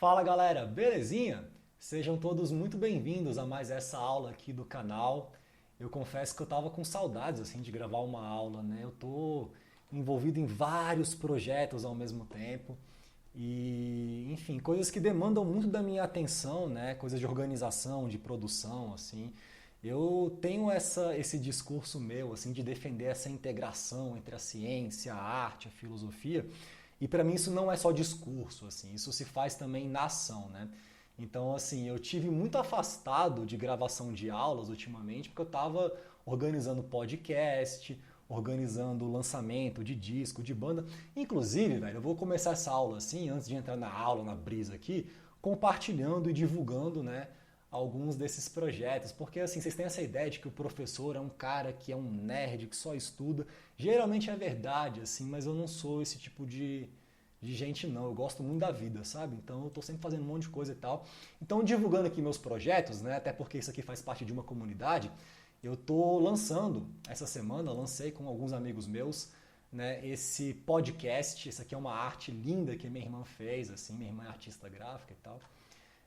Fala galera, belezinha? Sejam todos muito bem-vindos a mais essa aula aqui do canal. Eu confesso que eu tava com saudades assim de gravar uma aula, né? Eu tô envolvido em vários projetos ao mesmo tempo e, enfim, coisas que demandam muito da minha atenção, né? Coisas de organização, de produção, assim. Eu tenho esse discurso meu, assim, de defender essa integração entre a ciência, a arte, a filosofia. E para mim isso não é só discurso, assim, isso se faz também na ação, né? Então, assim, eu tive muito afastado de gravação de aulas ultimamente, porque eu estava organizando podcast, organizando lançamento de disco, de banda. Inclusive, velho, eu vou começar essa aula assim, antes de entrar na aula, na brisa aqui, compartilhando e divulgando, né, alguns desses projetos, porque assim, vocês têm essa ideia de que o professor é um cara que é um nerd, que só estuda. Geralmente é verdade, assim, mas eu não sou esse tipo de gente não, eu gosto muito da vida, sabe? Então eu tô sempre fazendo um monte de coisa e tal. Então divulgando aqui meus projetos, né, até porque isso aqui faz parte de uma comunidade, eu tô lançando, essa semana, lancei com alguns amigos meus, né, esse podcast, essa aqui é uma arte linda que minha irmã fez, assim, minha irmã é artista gráfica e tal,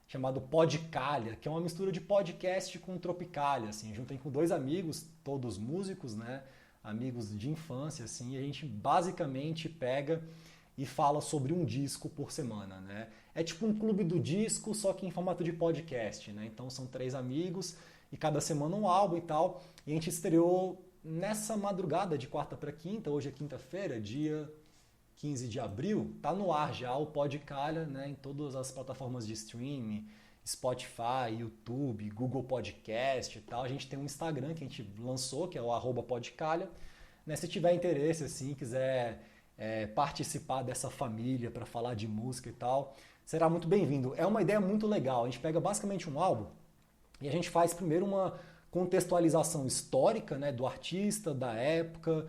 chamado Podcalha, que é uma mistura de podcast com Tropicália, assim, juntei com dois amigos, todos músicos, né, amigos de infância, assim, e a gente basicamente pega e fala sobre um disco por semana, né? É tipo um clube do disco, só que em formato de podcast, né? Então são três amigos e cada semana um álbum e tal. E a gente estreou nessa madrugada de quarta para quinta, hoje é quinta-feira, dia 15 de abril, tá no ar já o Podcalha, né, em todas as plataformas de streaming, Spotify, YouTube, Google Podcast e tal. A gente tem um Instagram que a gente lançou, que é o @podcalha. Né, se tiver interesse, assim, quiser participar dessa família para falar de música e tal, será muito bem-vindo. É uma ideia muito legal. A gente pega basicamente um álbum e a gente faz primeiro uma contextualização histórica, né, do artista, da época,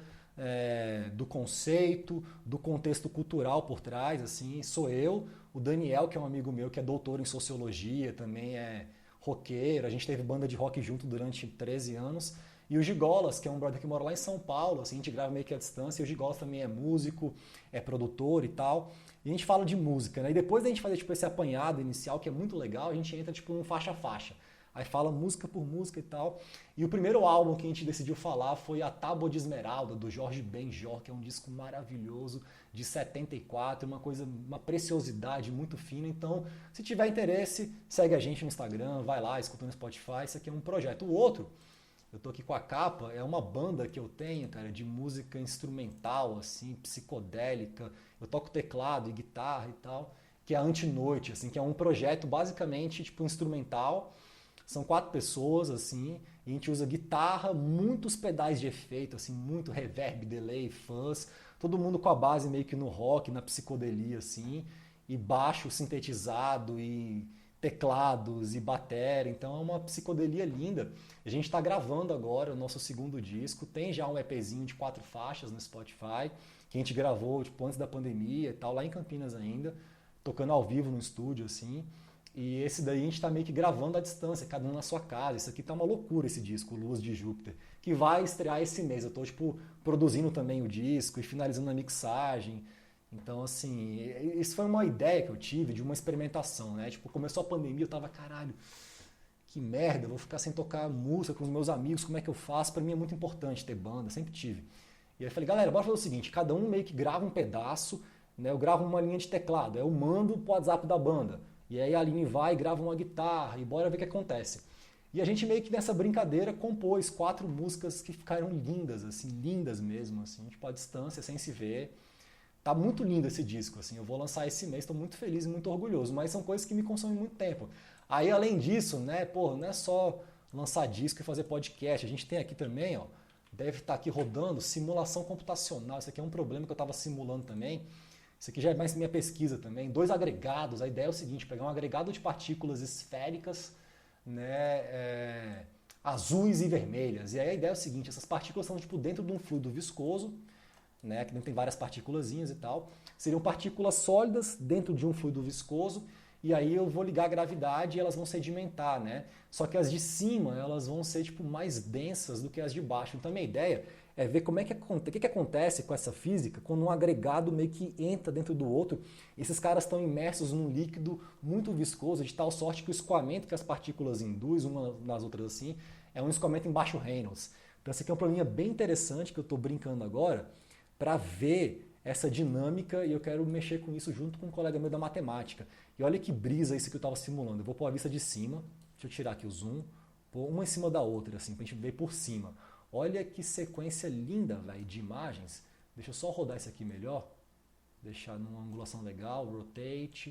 do conceito, do contexto cultural por trás. Assim, sou eu, o Daniel, que é um amigo meu que é doutor em sociologia, também é roqueiro, a gente teve banda de rock junto durante 13 anos, e o Gigolas, que é um brother que mora lá em São Paulo, assim, a gente grava meio que à distância, e o Gigolas também é músico, é produtor e tal, e a gente fala de música, né? E depois da gente fazer tipo, esse apanhado inicial, que é muito legal, a gente entra tipo num faixa a faixa. Aí fala música por música e tal. E o primeiro álbum que a gente decidiu falar foi A Tábua de Esmeralda, do Jorge Benjor, que é um disco maravilhoso, de 74, uma coisa, uma preciosidade muito fina. Então, se tiver interesse, segue a gente no Instagram, vai lá, escuta no Spotify, isso aqui é um projeto. O outro, eu tô aqui com a capa, é uma banda que eu tenho, cara, de música instrumental, assim, psicodélica. Eu toco teclado e guitarra e tal, que é a Antinoite, assim, que é um projeto basicamente tipo instrumental. São 4 pessoas, assim, e a gente usa guitarra, muitos pedais de efeito, assim, muito reverb, delay, fuzz, todo mundo com a base meio que no rock, na psicodelia, assim, e baixo sintetizado, e teclados, e bateria, então é uma psicodelia linda. A gente está gravando agora o nosso segundo disco, tem já um EPzinho de 4 faixas no Spotify, que a gente gravou, tipo, antes da pandemia e tal, lá em Campinas ainda, tocando ao vivo no estúdio, assim. E esse daí a gente está meio que gravando à distância, cada um na sua casa. Isso aqui tá uma loucura, esse disco, Luz de Júpiter, que vai estrear esse mês. Eu tô, tipo, produzindo também o disco e finalizando a mixagem. Então, assim, isso foi uma ideia que eu tive de uma experimentação, né? Tipo, começou a pandemia, eu tava, caralho, que merda, eu vou ficar sem tocar música com os meus amigos, como é que eu faço? Pra mim é muito importante ter banda, sempre tive. E aí eu falei, galera, bora fazer o seguinte, cada um meio que grava um pedaço, né? Eu gravo uma linha de teclado, aí eu mando pro WhatsApp da banda. E aí a Aline vai e grava uma guitarra e bora ver o que acontece. E a gente meio que nessa brincadeira compôs 4 músicas que ficaram lindas, assim, lindas mesmo, assim, tipo à distância, sem se ver. Tá muito lindo esse disco, assim, eu vou lançar esse mês, estou muito feliz e muito orgulhoso, mas são coisas que me consomem muito tempo. Aí além disso, né, pô, não é só lançar disco e fazer podcast, a gente tem aqui também, ó, deve estar aqui rodando simulação computacional, isso aqui é um problema que eu estava simulando também. Isso aqui já é mais minha pesquisa também. 2 agregados. A ideia é o seguinte: pegar um agregado de partículas esféricas, né, azuis e vermelhas. E aí a ideia é o seguinte: essas partículas estão tipo, dentro de um fluido viscoso, né, que dentro tem várias partículazinhas e tal. Seriam partículas sólidas dentro de um fluido viscoso. E aí eu vou ligar a gravidade e elas vão sedimentar, né? Só que as de cima elas vão ser tipo mais densas do que as de baixo. Então a minha ideia é ver o que acontece com essa física quando um agregado meio que entra dentro do outro. Esses caras estão imersos num líquido muito viscoso, de tal sorte que o escoamento que as partículas induzem uma nas outras assim, é um escoamento em baixo Reynolds. Então esse aqui é um probleminha bem interessante que eu estou brincando agora para ver essa dinâmica e eu quero mexer com isso junto com um colega meu da matemática. E olha que brisa isso que eu estava simulando. Eu vou pôr a vista de cima, deixa eu tirar aqui o zoom, pôr uma em cima da outra, assim, para a gente ver por cima. Olha que sequência linda, velho, de imagens. Deixa eu só rodar isso aqui melhor, deixar numa angulação legal, rotate.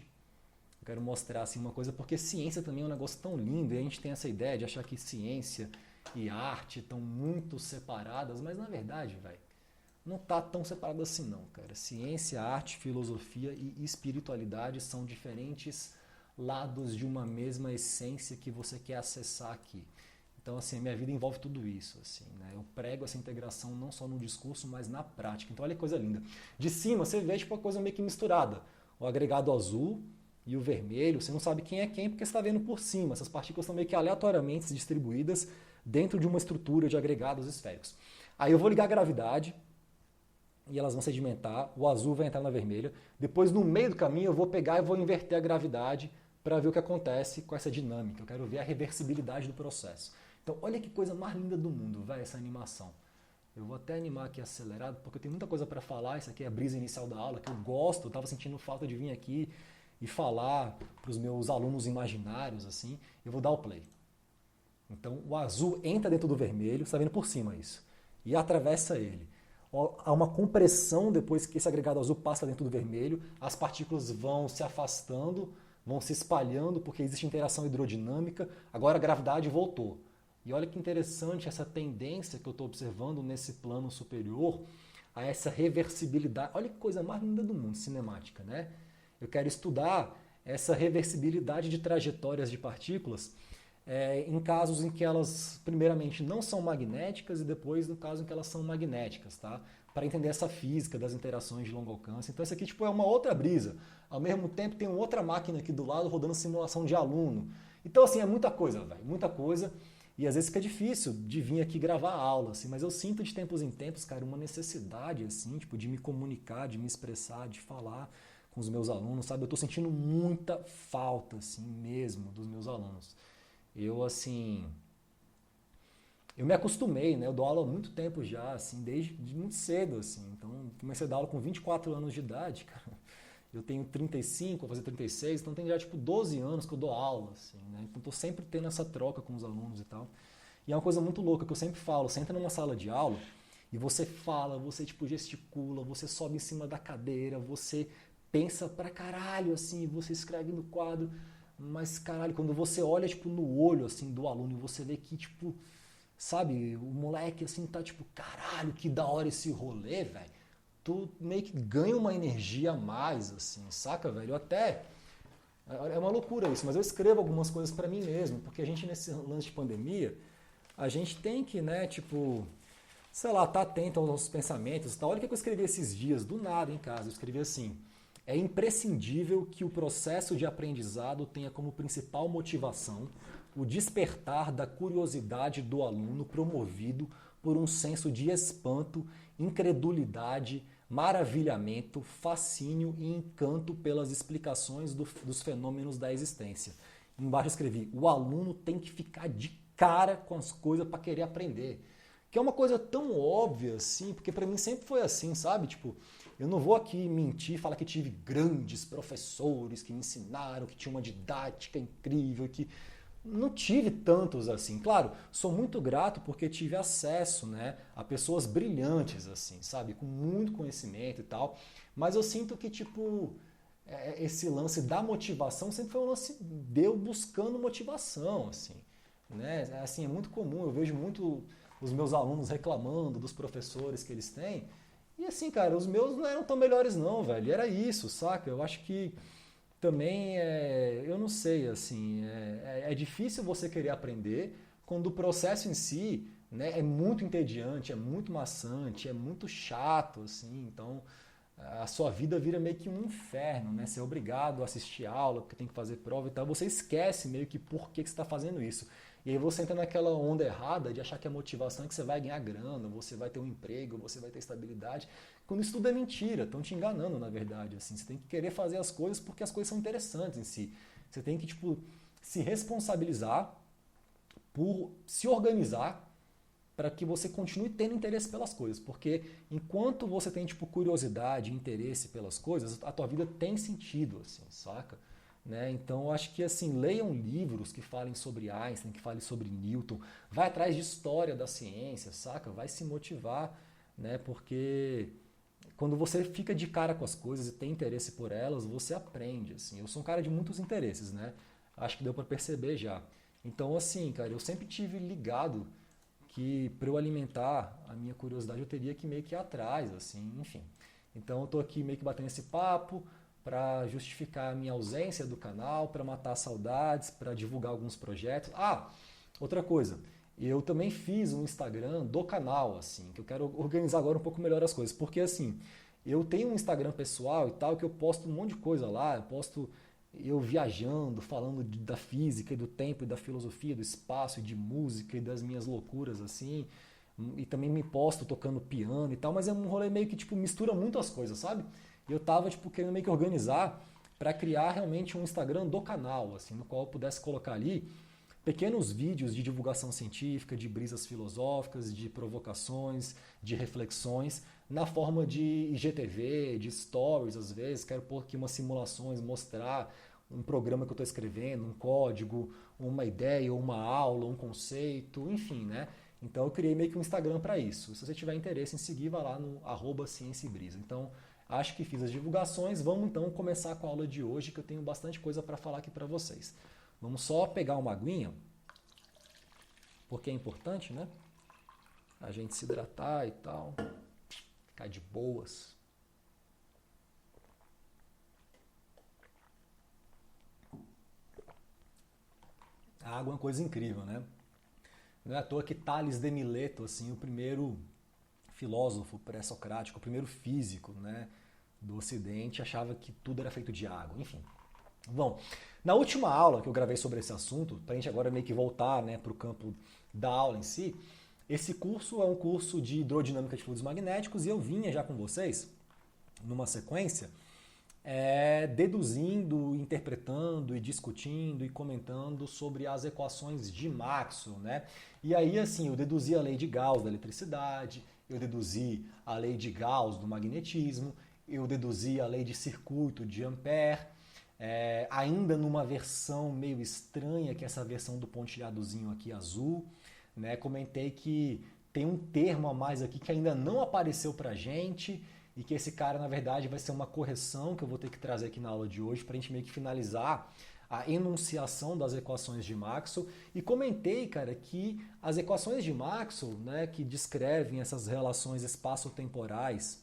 Eu quero mostrar assim uma coisa, porque ciência também é um negócio tão lindo, e a gente tem essa ideia de achar que ciência e arte estão muito separadas, mas na verdade, velho, não tá tão separado assim não, cara. Ciência, arte, filosofia e espiritualidade são diferentes lados de uma mesma essência que você quer acessar aqui. Então, assim, a minha vida envolve tudo isso, assim, né? Eu prego essa integração não só no discurso, mas na prática. Então, olha que coisa linda. De cima, você vê tipo uma coisa meio que misturada. O agregado azul e o vermelho, você não sabe quem é quem porque você está vendo por cima. Essas partículas estão meio que aleatoriamente distribuídas dentro de uma estrutura de agregados esféricos. Aí eu vou ligar a gravidade e elas vão sedimentar, o azul vai entrar na vermelha. Depois, no meio do caminho, eu vou pegar e vou inverter a gravidade para ver o que acontece com essa dinâmica. Eu quero ver a reversibilidade do processo. Então, olha que coisa mais linda do mundo, velho, essa animação. Eu vou até animar aqui acelerado, porque eu tenho muita coisa para falar. Isso aqui é a brisa inicial da aula, que eu gosto, eu estava sentindo falta de vir aqui e falar para os meus alunos imaginários, assim. Eu vou dar o play. Então, o azul entra dentro do vermelho, você está vendo por cima isso, e atravessa ele. Há uma compressão depois que esse agregado azul passa dentro do vermelho, as partículas vão se afastando, vão se espalhando porque existe interação hidrodinâmica, agora a gravidade voltou. E olha que interessante essa tendência que eu estou observando nesse plano superior, a essa reversibilidade. Olha que coisa mais linda do mundo, cinemática, né? Eu quero estudar essa reversibilidade de trajetórias de partículas em casos em que elas, primeiramente, não são magnéticas e depois no caso em que elas são magnéticas, tá? Para entender essa física das interações de longo alcance. Então, isso aqui tipo, é uma outra brisa. Ao mesmo tempo, tem outra máquina aqui do lado rodando simulação de aluno. Então, assim, é muita coisa, velho, muita coisa. E às vezes fica difícil de vir aqui gravar aula, assim, mas eu sinto de tempos em tempos, cara, uma necessidade, assim, tipo, de me comunicar, de me expressar, de falar com os meus alunos, sabe? Eu tô sentindo muita falta, assim, mesmo, dos meus alunos. Eu, assim, eu me acostumei, né? Eu dou aula há muito tempo já, assim, desde muito cedo, assim. Então, comecei a dar aula com 24 anos de idade, cara. Eu tenho 35, vou fazer 36, então tem já, tipo, 12 anos que eu dou aula, assim, né? Então, tô sempre tendo essa troca com os alunos e tal. E é uma coisa muito louca que eu sempre falo, você entra numa sala de aula e você fala, você, tipo, gesticula, você sobe em cima da cadeira, você pensa pra caralho, assim, você escreve no quadro. Mas, caralho, quando você olha, tipo, no olho, assim, do aluno e você vê que, tipo, sabe, o moleque, assim, tá, tipo, caralho, que da hora esse rolê, velho. Tu meio que ganha uma energia a mais, assim, saca, velho? Eu até... É uma loucura isso, mas eu escrevo algumas coisas pra mim mesmo, porque a gente, nesse lance de pandemia, a gente tem que, né, tipo, sei lá, tá atento aos nossos pensamentos e tal. Olha o que eu escrevi esses dias, do nada, em casa. Eu escrevi assim: é imprescindível que o processo de aprendizado tenha como principal motivação o despertar da curiosidade do aluno promovido por um senso de espanto, incredulidade, maravilhamento, fascínio e encanto pelas explicações dos fenômenos da existência. Embaixo eu escrevi: o aluno tem que ficar de cara com as coisas para querer aprender. Que é uma coisa tão óbvia assim, porque para mim sempre foi assim, sabe? Tipo, eu não vou aqui mentir, falar que tive grandes professores que me ensinaram, que tinha uma didática incrível, que não tive tantos assim. Claro, sou muito grato porque tive acesso, né, a pessoas brilhantes assim, sabe, com muito conhecimento e tal. Mas eu sinto que tipo esse lance da motivação sempre foi um lance de eu buscando motivação, assim, né? Assim, é muito comum, eu vejo muito os meus alunos reclamando dos professores que eles têm. E assim, cara, os meus não eram tão melhores não, velho. Era isso, saca? Eu acho que também, eu não sei, assim, é difícil você querer aprender quando o processo em si, né, é muito entediante, é muito maçante, é muito chato, assim. Então, a sua vida vira meio que um inferno, né? Você é obrigado a assistir aula, porque tem que fazer prova e tal. Você esquece meio que por que você está fazendo isso. E aí você entra naquela onda errada de achar que a motivação é que você vai ganhar grana, você vai ter um emprego, você vai ter estabilidade, quando isso tudo é mentira, estão te enganando na verdade. Assim, você tem que querer fazer as coisas porque as coisas são interessantes em si. Você tem que tipo, se responsabilizar por se organizar para que você continue tendo interesse pelas coisas, porque enquanto você tem tipo curiosidade, interesse pelas coisas, a tua vida tem sentido, assim, saca? Né? Então eu acho que assim, leiam livros que falem sobre Einstein, que falem sobre Newton, vai atrás de história da ciência, saca? Vai se motivar, né? Porque quando você fica de cara com as coisas e tem interesse por elas, você aprende, assim. Eu sou um cara de muitos interesses, né? Acho que deu para perceber já. Então assim, cara, eu sempre tive ligado que para eu alimentar a minha curiosidade eu teria que meio que ir atrás, assim, enfim. Então eu tô aqui meio que batendo esse papo para justificar a minha ausência do canal, para matar saudades, para divulgar alguns projetos. Ah, outra coisa, eu também fiz um Instagram do canal, assim, que eu quero organizar agora um pouco melhor as coisas, porque assim, eu tenho um Instagram pessoal e tal, que eu posto um monte de coisa lá, eu posto eu viajando, falando da física e do tempo e da filosofia, do espaço e de música e das minhas loucuras, assim, e também me posto tocando piano e tal, mas é um rolê meio que, tipo, mistura muito as coisas, sabe? E eu tava, tipo, querendo meio que organizar para criar realmente um Instagram do canal, assim, no qual eu pudesse colocar ali pequenos vídeos de divulgação científica, de brisas filosóficas, de provocações, de reflexões, na forma de IGTV, de stories, às vezes. Quero pôr aqui umas simulações, mostrar um programa que eu estou escrevendo, um código, uma ideia, uma aula, um conceito, enfim, né? Então eu criei meio que um Instagram para isso. Se você tiver interesse em seguir, vai lá no @ciênciabrisa. Então, acho que fiz as divulgações. Vamos então começar com a aula de hoje, que eu tenho bastante coisa para falar aqui para vocês. Vamos só pegar uma aguinha, porque é importante, né? A gente se hidratar e tal, ficar de boas. A água é uma coisa incrível, né? Não é à toa que Tales de Mileto, assim, o primeiro filósofo pré-socrático, o primeiro físico, né, do Ocidente, achava que tudo era feito de água. Enfim. Bom, na última aula que eu gravei sobre esse assunto, para a gente agora meio que voltar, né, para o campo da aula em si, esse curso é um curso de hidrodinâmica de fluidos magnéticos e eu vinha já com vocês, numa sequência, deduzindo, interpretando e discutindo e comentando sobre as equações de Maxwell, né? E aí, assim, eu deduzi a lei de Gauss da eletricidade, eu deduzi a lei de Gauss do magnetismo, eu deduzi a lei de circuito de Ampère, ainda numa versão meio estranha, que é essa versão do pontilhadozinho aqui azul, né? Comentei que tem um termo a mais aqui que ainda não apareceu pra gente e que esse cara, na verdade, vai ser uma correção que eu vou ter que trazer aqui na aula de hoje para a gente meio que finalizar a enunciação das equações de Maxwell. E comentei, cara, que as equações de Maxwell, né, que descrevem essas relações espaço-temporais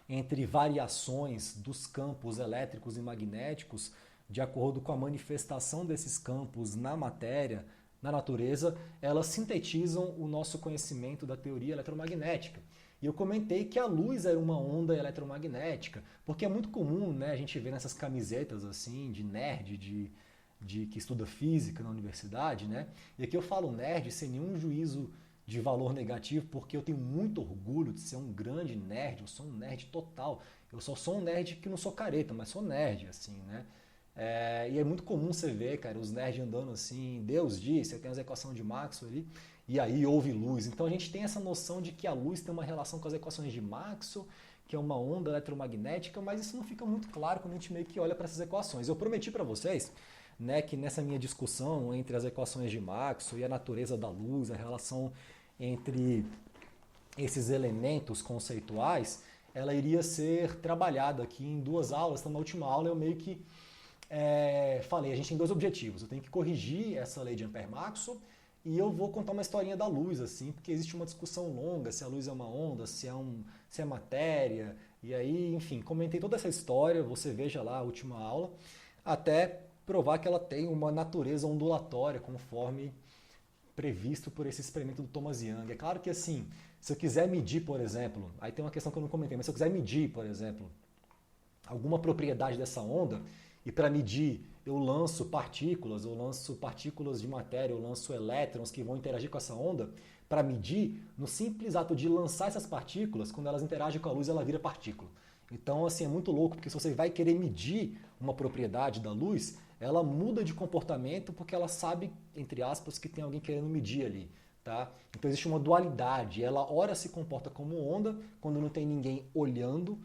entre variações dos campos elétricos e magnéticos, de acordo com a manifestação desses campos na matéria, na natureza, elas sintetizam o nosso conhecimento da teoria eletromagnética. E eu comentei que a luz era uma onda eletromagnética, porque é muito comum, né, a gente ver nessas camisetas assim de nerd, de que estuda física na universidade, né? E aqui eu falo nerd sem nenhum juízo de valor negativo, porque eu tenho muito orgulho de ser um grande nerd, eu sou um nerd total. Eu só sou um nerd que não sou careta, mas sou nerd, assim, né? E é muito comum você ver, cara, os nerds andando assim, Deus disse, tem as equações de Maxwell ali, e aí houve luz. Então a gente tem essa noção de que a luz tem uma relação com as equações de Maxwell, que é uma onda eletromagnética, mas isso não fica muito claro quando a gente meio que olha para essas equações. Eu prometi para vocês, né, que nessa minha discussão entre as equações de Maxwell e a natureza da luz, a relação entre esses elementos conceituais, ela iria ser trabalhada aqui em duas aulas. Então na última aula eu meio que falei, a gente tem dois objetivos. Eu tenho que corrigir essa lei de Ampère-Maxwell e eu vou contar uma historinha da luz, assim, porque existe uma discussão longa se a luz é uma onda, se é matéria, e aí, enfim, comentei toda essa história, você veja lá a última aula, até provar que ela tem uma natureza ondulatória, conforme previsto por esse experimento do Thomas Young. É claro que, assim, se eu quiser medir, por exemplo, aí tem uma questão que eu não comentei, mas se eu quiser medir, por exemplo, alguma propriedade dessa onda, e para medir eu lanço partículas de matéria, eu lanço elétrons que vão interagir com essa onda, para medir, no simples ato de lançar essas partículas, quando elas interagem com a luz, ela vira partícula. Então, assim, é muito louco, porque se você vai querer medir uma propriedade da luz, ela muda de comportamento porque ela sabe, entre aspas, que tem alguém querendo medir ali. Tá? Então existe uma dualidade, ela ora se comporta como onda, quando não tem ninguém olhando,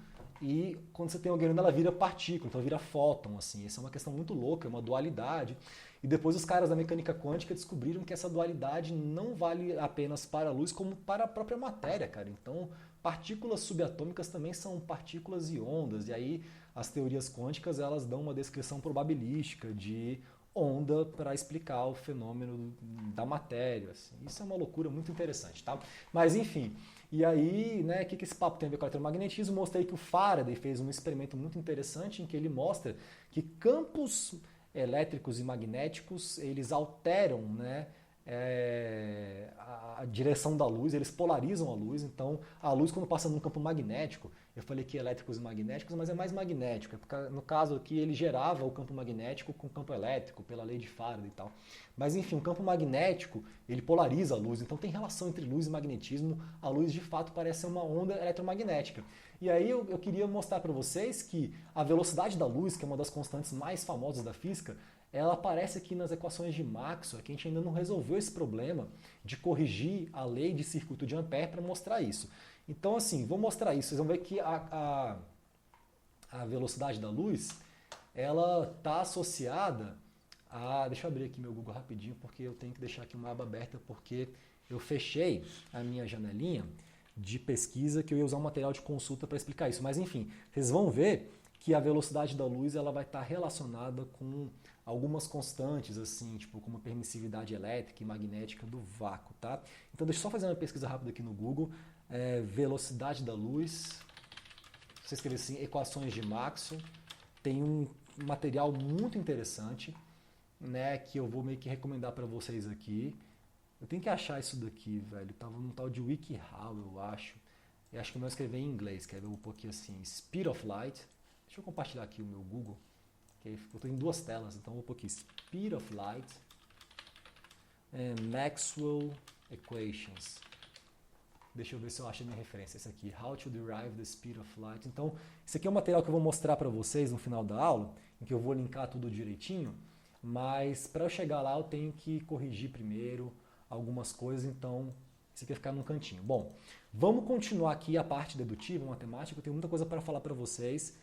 e quando você tem alguém olhando ela vira partícula, então vira fóton, assim. Essa é uma questão muito louca, é uma dualidade. E depois os caras da mecânica quântica descobriram que essa dualidade não vale apenas para a luz, como para a própria matéria, cara. Então partículas subatômicas também são partículas e ondas, e aí as teorias quânticas elas dão uma descrição probabilística de onda para explicar o fenômeno da matéria. Assim. Isso é uma loucura muito interessante, tá? Mas enfim, e aí, né, o que esse papo tem a ver com o eletromagnetismo? Mostrei que o Faraday fez um experimento muito interessante em que ele mostra que campos elétricos e magnéticos, eles alteram, né, a direção da luz, eles polarizam a luz, então a luz quando passa num campo magnético, eu falei que elétricos e magnéticos, mas é mais magnético, no caso aqui ele gerava o campo magnético com o campo elétrico, pela lei de Faraday e tal. Mas enfim, o campo magnético, ele polariza a luz, então tem relação entre luz e magnetismo, a luz de fato parece ser uma onda eletromagnética. E aí eu queria mostrar para vocês que a velocidade da luz, que é uma das constantes mais famosas da física, ela aparece aqui nas equações de Maxwell, que a gente ainda não resolveu esse problema de corrigir a lei de circuito de Ampère para mostrar isso. Então, assim, vou mostrar isso. Vocês vão ver que a velocidade da luz, ela está associada a... Deixa eu abrir aqui meu Google rapidinho, porque eu tenho que deixar aqui uma aba aberta, porque eu fechei a minha janelinha de pesquisa que eu ia usar um material de consulta para explicar isso. Mas, enfim, vocês vão ver que a velocidade da luz ela vai estar relacionada com algumas constantes, assim, tipo como permissividade elétrica e magnética do vácuo, tá? Então deixa eu só fazer uma pesquisa rápida aqui no Google. Velocidade da luz, você escrever assim, equações de Maxwell, tem um material muito interessante, né, que eu vou meio que recomendar para vocês aqui. Eu tenho que achar isso daqui, velho, tava num tal de WikiHow, eu acho. Eu acho que eu vou escrever em inglês, quer ver? Eu vou pôr aqui assim, Speed of Light. Deixa eu compartilhar aqui o meu Google, que eu estou em duas telas, então eu vou pôr aqui Speed of Light and Maxwell Equations. Deixa eu ver se eu acho a minha referência. Esse aqui, How to Derive the Speed of Light. Então, esse aqui é um material que eu vou mostrar para vocês no final da aula, em que eu vou linkar tudo direitinho, mas para eu chegar lá eu tenho que corrigir primeiro algumas coisas, então isso aqui vai ficar num cantinho. Bom, vamos continuar aqui a parte dedutiva, matemática, eu tenho muita coisa para falar para vocês.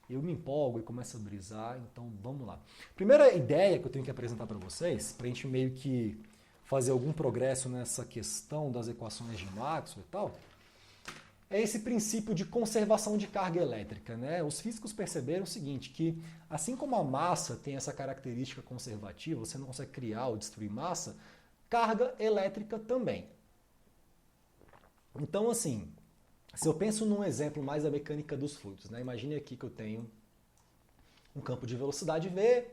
Eu me empolgo e começo a brisar, então vamos lá. Primeira ideia que eu tenho que apresentar para vocês, para a gente meio que fazer algum progresso nessa questão das equações de Maxwell e tal, é esse princípio de conservação de carga elétrica, né? Os físicos perceberam o seguinte, que assim como a massa tem essa característica conservativa, você não consegue criar ou destruir massa, carga elétrica também. Então, assim, se eu penso num exemplo mais da mecânica dos fluidos, né? Imagine aqui que eu tenho um campo de velocidade V,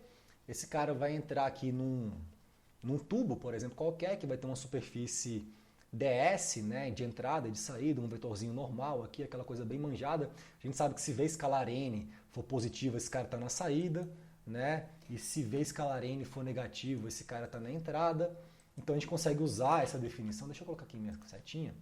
esse cara vai entrar aqui num tubo, por exemplo, qualquer, que vai ter uma superfície ds, né, de entrada e de saída, um vetorzinho normal aqui, aquela coisa bem manjada. A gente sabe que se V escalar n for positivo, esse cara está na saída, né? E se V escalar n for negativo, esse cara está na entrada. Então a gente consegue usar essa definição, deixa eu colocar aqui minha setinha,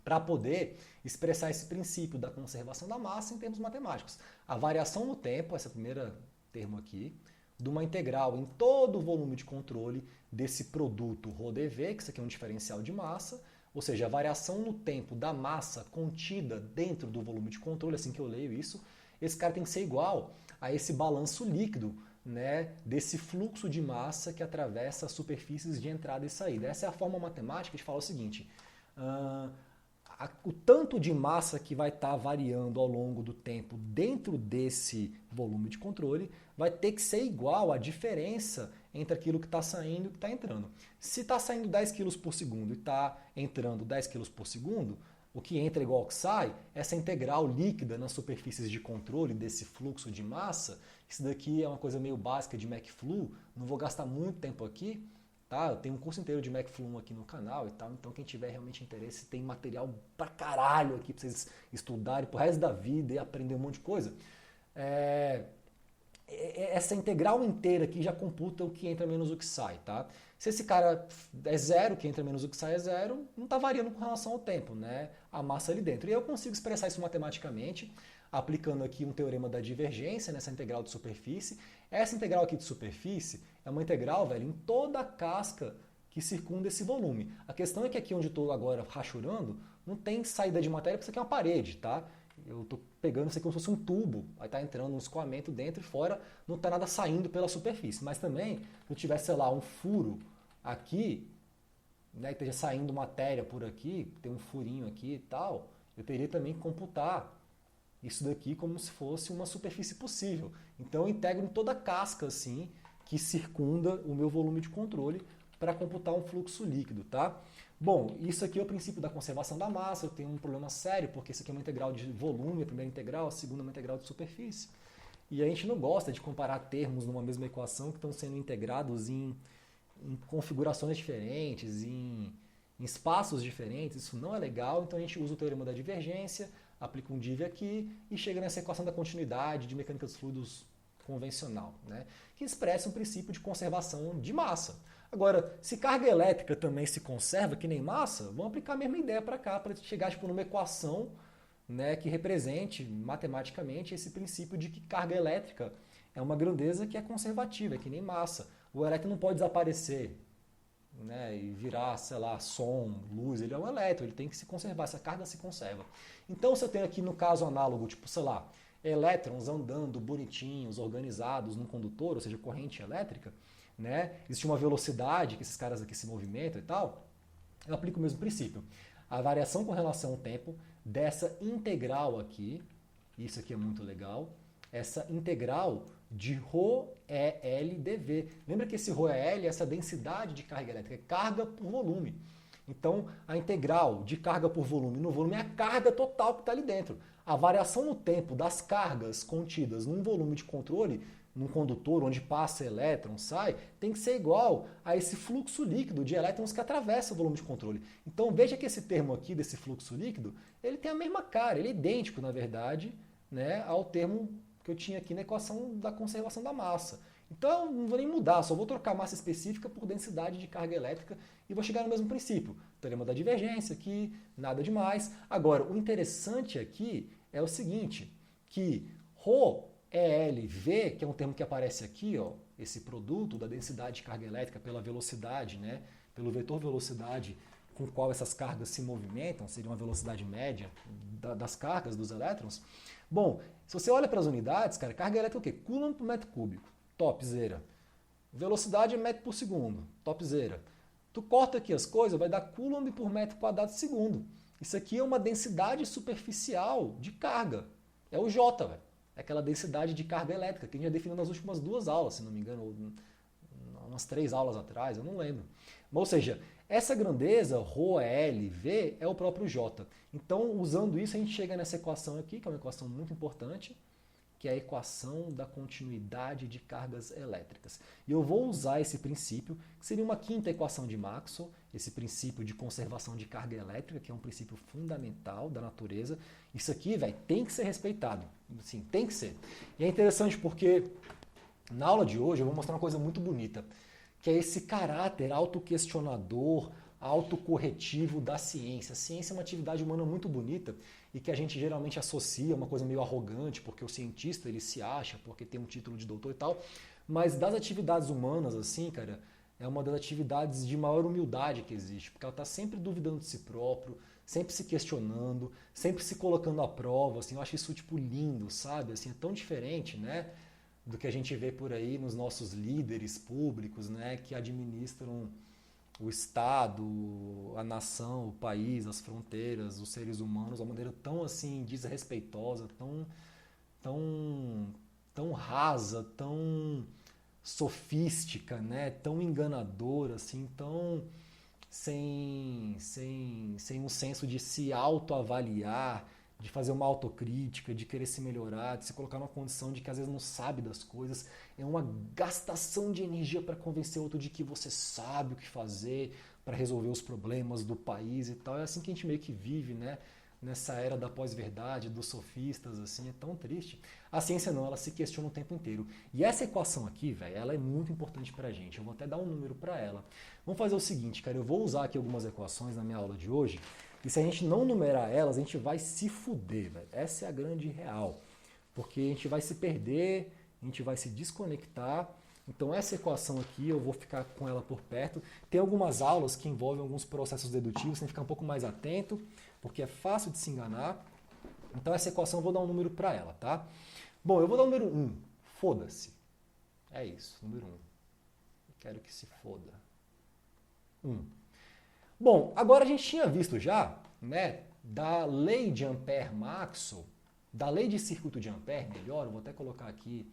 para poder expressar esse princípio da conservação da massa em termos matemáticos. A variação no tempo, esse primeiro termo aqui, de uma integral em todo o volume de controle desse produto ρdV, que isso aqui é um diferencial de massa, ou seja, a variação no tempo da massa contida dentro do volume de controle, assim que eu leio isso, esse cara tem que ser igual a esse balanço líquido, né, desse fluxo de massa que atravessa as superfícies de entrada e saída. Essa é a forma matemática de falar o seguinte, o tanto de massa que vai estar variando ao longo do tempo dentro desse volume de controle vai ter que ser igual à diferença entre aquilo que está saindo e o que está entrando. Se está saindo 10 kg por segundo e está entrando 10 kg por segundo, o que entra é igual ao que sai, essa integral líquida nas superfícies de controle desse fluxo de massa, isso daqui é uma coisa meio básica de McFlu, não vou gastar muito tempo aqui, tá? Eu tenho um curso inteiro de McFlu aqui no canal e tal, então quem tiver realmente interesse tem material pra caralho aqui pra vocês estudarem pro resto da vida e aprender um monte de coisa. essa integral inteira aqui já computa o que entra menos o que sai, tá? Se esse cara é zero, o que entra menos o que sai é zero, não está variando com relação ao tempo, né? A massa ali dentro. E eu consigo expressar isso matematicamente, aplicando aqui um teorema da divergência nessa integral de superfície. Essa integral aqui de superfície é uma integral, velho, em toda a casca que circunda esse volume. A questão é que aqui onde eu estou agora rachurando, não tem saída de matéria porque isso aqui é uma parede, tá? Eu estou pegando isso aqui como se fosse um tubo, aí está entrando um escoamento dentro e fora, não está nada saindo pela superfície. Mas também, se eu tivesse, sei lá, um furo aqui, né, que esteja saindo matéria por aqui, tem um furinho aqui e tal, eu teria também que computar isso daqui como se fosse uma superfície possível. Então eu integro em toda a casca assim, que circunda o meu volume de controle para computar um fluxo líquido, tá? Bom, isso aqui é o princípio da conservação da massa. Eu tenho um problema sério, porque isso aqui é uma integral de volume, a primeira integral, a segunda é uma integral de superfície. E a gente não gosta de comparar termos numa mesma equação que estão sendo integrados em configurações diferentes, em espaços diferentes. Isso não é legal, então a gente usa o teorema da divergência, aplica um div aqui e chega nessa equação da continuidade de mecânica dos fluidos convencional, né? Que expressa um princípio de conservação de massa. Agora, se carga elétrica também se conserva que nem massa, vamos aplicar a mesma ideia para cá, para chegar tipo, numa equação, né, que represente matematicamente esse princípio de que carga elétrica é uma grandeza que é conservativa, é que nem massa. O elétron não pode desaparecer, né, e virar, sei lá, som, luz, ele é um elétron, ele tem que se conservar, essa carga se conserva. Então, se eu tenho aqui no caso análogo, tipo, sei lá, elétrons andando bonitinhos, organizados num condutor, ou seja, corrente elétrica, né? Existe uma velocidade que esses caras aqui se movimentam e tal, eu aplico o mesmo princípio. A variação com relação ao tempo dessa integral aqui, isso aqui é muito legal, essa integral de ρEL dV. Lembra que esse ρEL é essa densidade de carga elétrica, é carga por volume. Então, a integral de carga por volume no volume é a carga total que está ali dentro. A variação no tempo das cargas contidas num volume de controle, num condutor onde passa elétron, sai, tem que ser igual a esse fluxo líquido de elétrons que atravessa o volume de controle. Então veja que esse termo aqui desse fluxo líquido, ele tem a mesma cara, ele é idêntico, na verdade, né, ao termo que eu tinha aqui na equação da conservação da massa. Então não vou nem mudar, só vou trocar massa específica por densidade de carga elétrica e vou chegar no mesmo princípio. Teorema da divergência aqui, nada demais. Agora, o interessante aqui é o seguinte, que ρELV, que é um termo que aparece aqui, ó, esse produto da densidade de carga elétrica pela velocidade, né, pelo vetor velocidade com o qual essas cargas se movimentam, seria uma velocidade média das cargas dos elétrons. Bom, se você olha para as unidades, cara, carga elétrica é o quê? Coulomb por metro cúbico, topzera. Velocidade é metro por segundo, topzera. Tu corta aqui as coisas, vai dar Coulomb por metro quadrado de segundo. Isso aqui é uma densidade superficial de carga. É o J, velho. É aquela densidade de carga elétrica que a gente já definiu nas últimas 2 aulas, se não me engano, ou umas 3 aulas atrás, eu não lembro. Ou seja, essa grandeza, ρELV, é o próprio J. Então, usando isso, a gente chega nessa equação aqui, que é uma equação muito importante, que é a equação da continuidade de cargas elétricas. E eu vou usar esse princípio, que seria uma quinta equação de Maxwell, esse princípio de conservação de carga elétrica, que é um princípio fundamental da natureza. Isso aqui, velho, tem que ser respeitado. Sim, tem que ser. E é interessante porque na aula de hoje eu vou mostrar uma coisa muito bonita, que é esse caráter autoquestionador, autocorretivo da ciência. A ciência é uma atividade humana muito bonita e que a gente geralmente associa a uma coisa meio arrogante, porque o cientista ele se acha, porque tem um título de doutor e tal, mas das atividades humanas, assim, cara, é uma das atividades de maior humildade que existe, porque ela está sempre duvidando de si próprio, sempre se questionando, sempre se colocando à prova, assim, eu acho isso, tipo, lindo, sabe? Assim, é tão diferente, né, do que a gente vê por aí nos nossos líderes públicos, né, que administram o Estado, a nação, o país, as fronteiras, os seres humanos, de uma maneira tão assim desrespeitosa, tão rasa, tão sofística, né? Tão enganadora, assim, tão sem um senso de se autoavaliar, de fazer uma autocrítica, de querer se melhorar, de se colocar numa condição de que às vezes não sabe das coisas. É uma gastação de energia para convencer outro de que você sabe o que fazer para resolver os problemas do país e tal. É assim que a gente meio que vive, né? nessa era da pós-verdade, dos sofistas, assim, é tão triste. A ciência não, ela se questiona o tempo inteiro. E essa equação aqui, velho, ela é muito importante pra gente. Eu vou até dar um número pra ela. Vamos fazer o seguinte, cara, eu vou usar aqui algumas equações na minha aula de hoje, e se a gente não numerar elas, a gente vai se fuder, velho. Essa é a grande real. Porque a gente vai se perder, a gente vai se desconectar. Então essa equação aqui, eu vou ficar com ela por perto. Tem algumas aulas que envolvem alguns processos dedutivos, tem que ficar um pouco mais atento, porque é fácil de se enganar. Então essa equação eu vou dar um número para ela, tá? Bom, eu vou dar o número 1. Foda-se. É isso, número 1. Eu quero que se foda. 1. Bom, agora a gente tinha visto já, né, da lei de Ampère-Maxwell, da lei de circuito de Ampère, melhor, eu vou até colocar aqui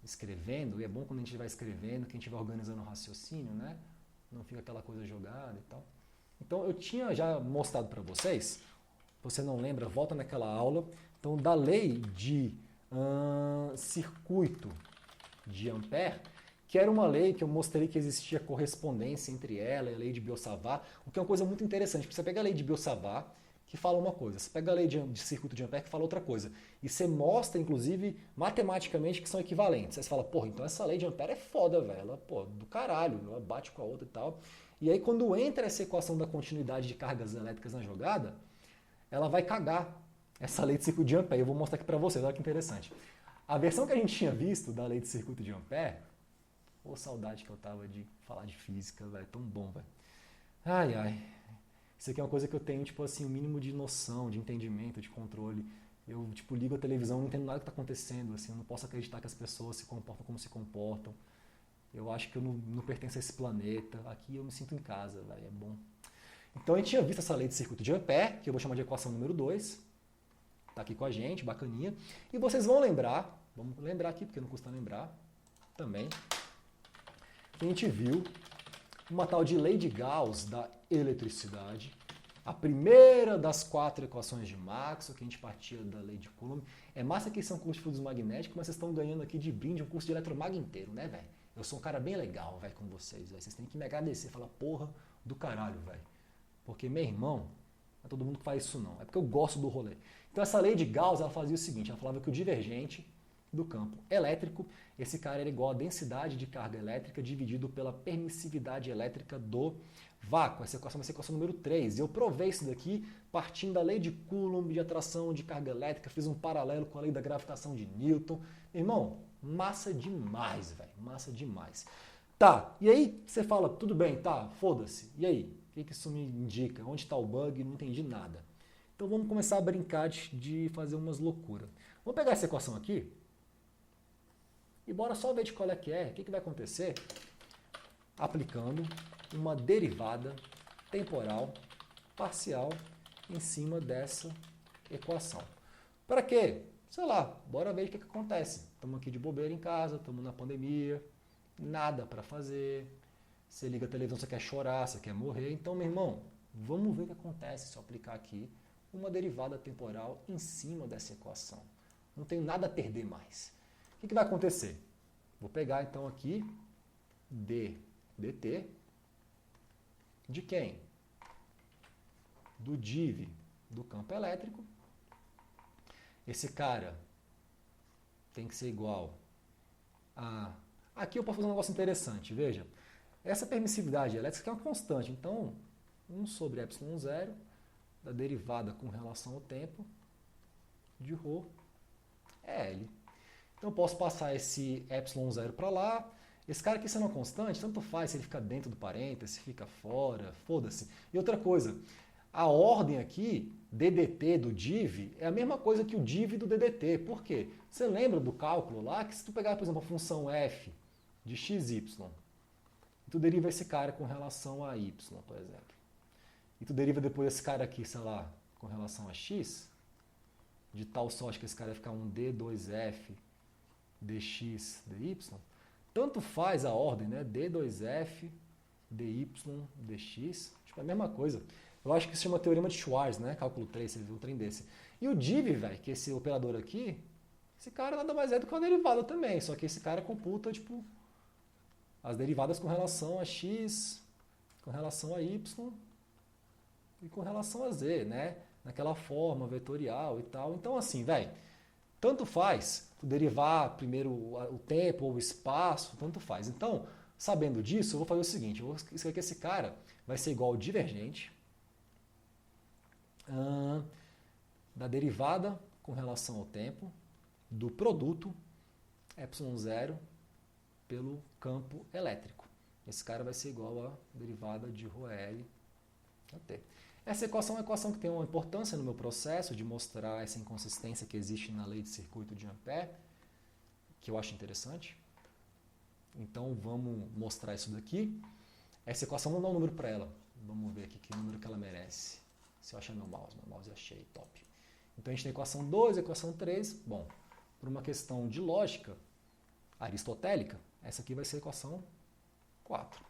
escrevendo, e é bom quando a gente vai escrevendo, que a gente vai organizando o raciocínio, né? Não fica aquela coisa jogada e tal. Então eu tinha já mostrado para vocês, se você não lembra, volta naquela aula, então da lei de circuito de Ampère, que era uma lei que eu mostrei que existia correspondência entre ela e a lei de Biot-Savart, o que é uma coisa muito interessante, porque você pega a lei de Biot-Savart, que fala uma coisa, você pega a lei de circuito de Ampère que fala outra coisa, e você mostra, inclusive, matematicamente que são equivalentes. Aí você fala, porra, então essa lei de Ampère é foda, velho, ela, pô, do caralho, ela bate com a outra e tal. E aí quando entra essa equação da continuidade de cargas elétricas na jogada, ela vai cagar essa lei de circuito de Ampère. Eu vou mostrar aqui pra vocês, olha que interessante. A versão que a gente tinha visto da lei de circuito de Ampère, ô saudade que eu tava de falar de física, velho, tão bom, velho. Ai, ai. Isso aqui é uma coisa que eu tenho, tipo assim, o mínimo de noção, de entendimento, de controle. Eu, tipo, ligo a televisão, não entendo nada que está acontecendo, assim, eu não posso acreditar que as pessoas se comportam como se comportam. Eu acho que eu não pertenço a esse planeta. Aqui eu me sinto em casa, velho, é bom. Então a gente tinha visto essa lei de circuito de Ampère, que eu vou chamar de equação número 2. Tá aqui com a gente, bacaninha. E vocês vão lembrar, vamos lembrar aqui, porque não custa lembrar, também, que a gente viu uma tal de lei de Gauss da eletricidade, a primeira das 4 equações de Maxwell, que a gente partia da lei de Coulomb. É massa que são curso de fluidos magnéticos, mas vocês estão ganhando aqui de brinde um curso de eletromag inteiro, né, velho? Eu sou um cara bem legal, velho, com vocês, véio. Vocês têm que me agradecer, falar porra do caralho, velho. Porque, meu irmão, não é todo mundo que faz isso não, é porque eu gosto do rolê. Então essa lei de Gauss, ela fazia o seguinte, ela falava que o divergente do campo elétrico, esse cara era igual a densidade de carga elétrica dividido pela permissividade elétrica do vácuo. Essa equação vai ser a equação número 3. E eu provei isso daqui partindo da lei de Coulomb de atração de carga elétrica, fiz um paralelo com a lei da gravitação de Newton. Irmão, massa demais, velho, massa demais. Tá, e aí você fala, tudo bem, tá, foda-se. E aí, o que isso me indica? Onde está o bug? Não entendi nada. Então vamos começar a brincar de fazer umas loucuras. Vamos pegar essa equação aqui, e bora só ver de qual é que é, o que vai acontecer aplicando uma derivada temporal parcial em cima dessa equação. Para quê? Sei lá, bora ver o que acontece. Estamos aqui de bobeira em casa, estamos na pandemia, nada para fazer. Você liga a televisão, você quer chorar, você quer morrer. Então, meu irmão, vamos ver o que acontece se eu aplicar aqui uma derivada temporal em cima dessa equação. Não tenho nada a perder mais. O que vai acontecer? Vou pegar então aqui dt de quem? Do div do campo elétrico. Esse cara tem que ser igual a... Aqui eu posso fazer um negócio interessante, veja. Essa permissividade elétrica é uma constante, então 1 sobre ε0 da derivada com relação ao tempo de ρ é L. Então eu posso passar esse ε0 para lá. Esse cara aqui sendo uma constante, tanto faz se ele fica dentro do parênteses, se fica fora, foda-se. E outra coisa, a ordem aqui, ddt do div, é a mesma coisa que o div do ddt. Por quê? Você lembra do cálculo lá que se tu pegar, por exemplo, a função f de xy, e tu deriva esse cara com relação a y, por exemplo, e tu deriva depois esse cara aqui, sei lá, com relação a x, de tal sorte que esse cara vai ficar um d2f dx, dy, tanto faz a ordem, né? d2f, dy, dx, tipo, é a mesma coisa. Eu acho que isso se chama teorema de Schwarz, né? Cálculo 3, você viu um trem desse. E o div, velho, que é esse operador aqui, esse cara nada mais é do que uma derivada também, só que esse cara computa, tipo, as derivadas com relação a x, com relação a y e com relação a z, né? naquela forma vetorial e tal. Então assim, velho, tanto faz tu derivar primeiro o tempo ou o espaço, tanto faz. Então, sabendo disso, eu vou fazer o seguinte, eu vou escrever que esse cara vai ser igual ao divergente da derivada com relação ao tempo do produto ε0 pelo campo elétrico. Esse cara vai ser igual à derivada de ρL a t. Essa equação é uma equação que tem uma importância no meu processo de mostrar essa inconsistência que existe na lei de circuito de Ampère, que eu acho interessante. Então vamos mostrar isso daqui. Essa equação, vamos dar um número para ela. Vamos ver aqui que número que ela merece. Se eu achar meu mouse achei, top. Então a gente tem a equação 2, a equação 3. Bom, por uma questão de lógica aristotélica, essa aqui vai ser a equação 4.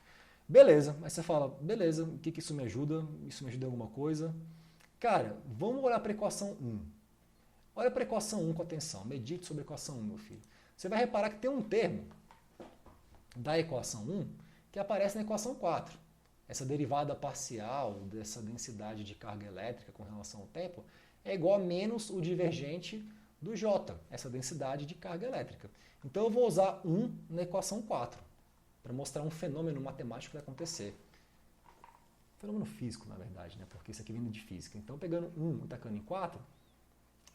Beleza, mas você fala, beleza, o que isso me ajuda? Isso me ajuda em alguma coisa? Cara, vamos olhar para a equação 1. Olha para a equação 1 com atenção, medite sobre a equação 1, meu filho. Você vai reparar que tem um termo da equação 1 que aparece na equação 4. Essa derivada parcial dessa densidade de carga elétrica com relação ao tempo é igual a menos o divergente do J, essa densidade de carga elétrica. Então eu vou usar 1 na equação 4, para mostrar um fenômeno matemático que vai acontecer. Fenômeno físico, na verdade, né? Porque isso aqui vem de física. Então, pegando 1 e tacando em 4,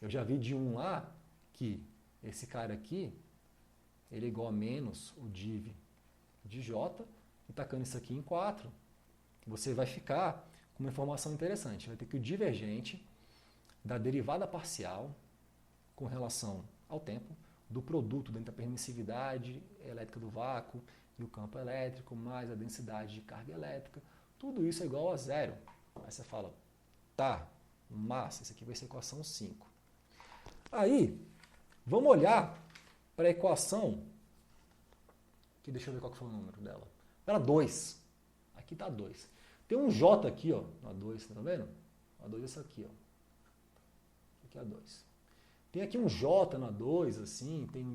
eu já vi de 1 lá que esse cara aqui, ele é igual a menos o div de J, e tacando isso aqui em 4, você vai ficar com uma informação interessante. Vai ter que o divergente da derivada parcial com relação ao tempo do produto dentro da permissividade elétrica do vácuo e o campo elétrico, mais a densidade de carga elétrica, tudo isso é igual a 0. Aí você fala, tá, massa, isso aqui vai ser a equação 5. Aí, vamos olhar para a equação, que deixa eu ver qual que foi o número dela. Para 2. Aqui está 2. Tem um J aqui, ó, na 2, tá vendo? A 2 é essa aqui, ó. Aqui é a 2. Tem aqui um J na 2, assim, tem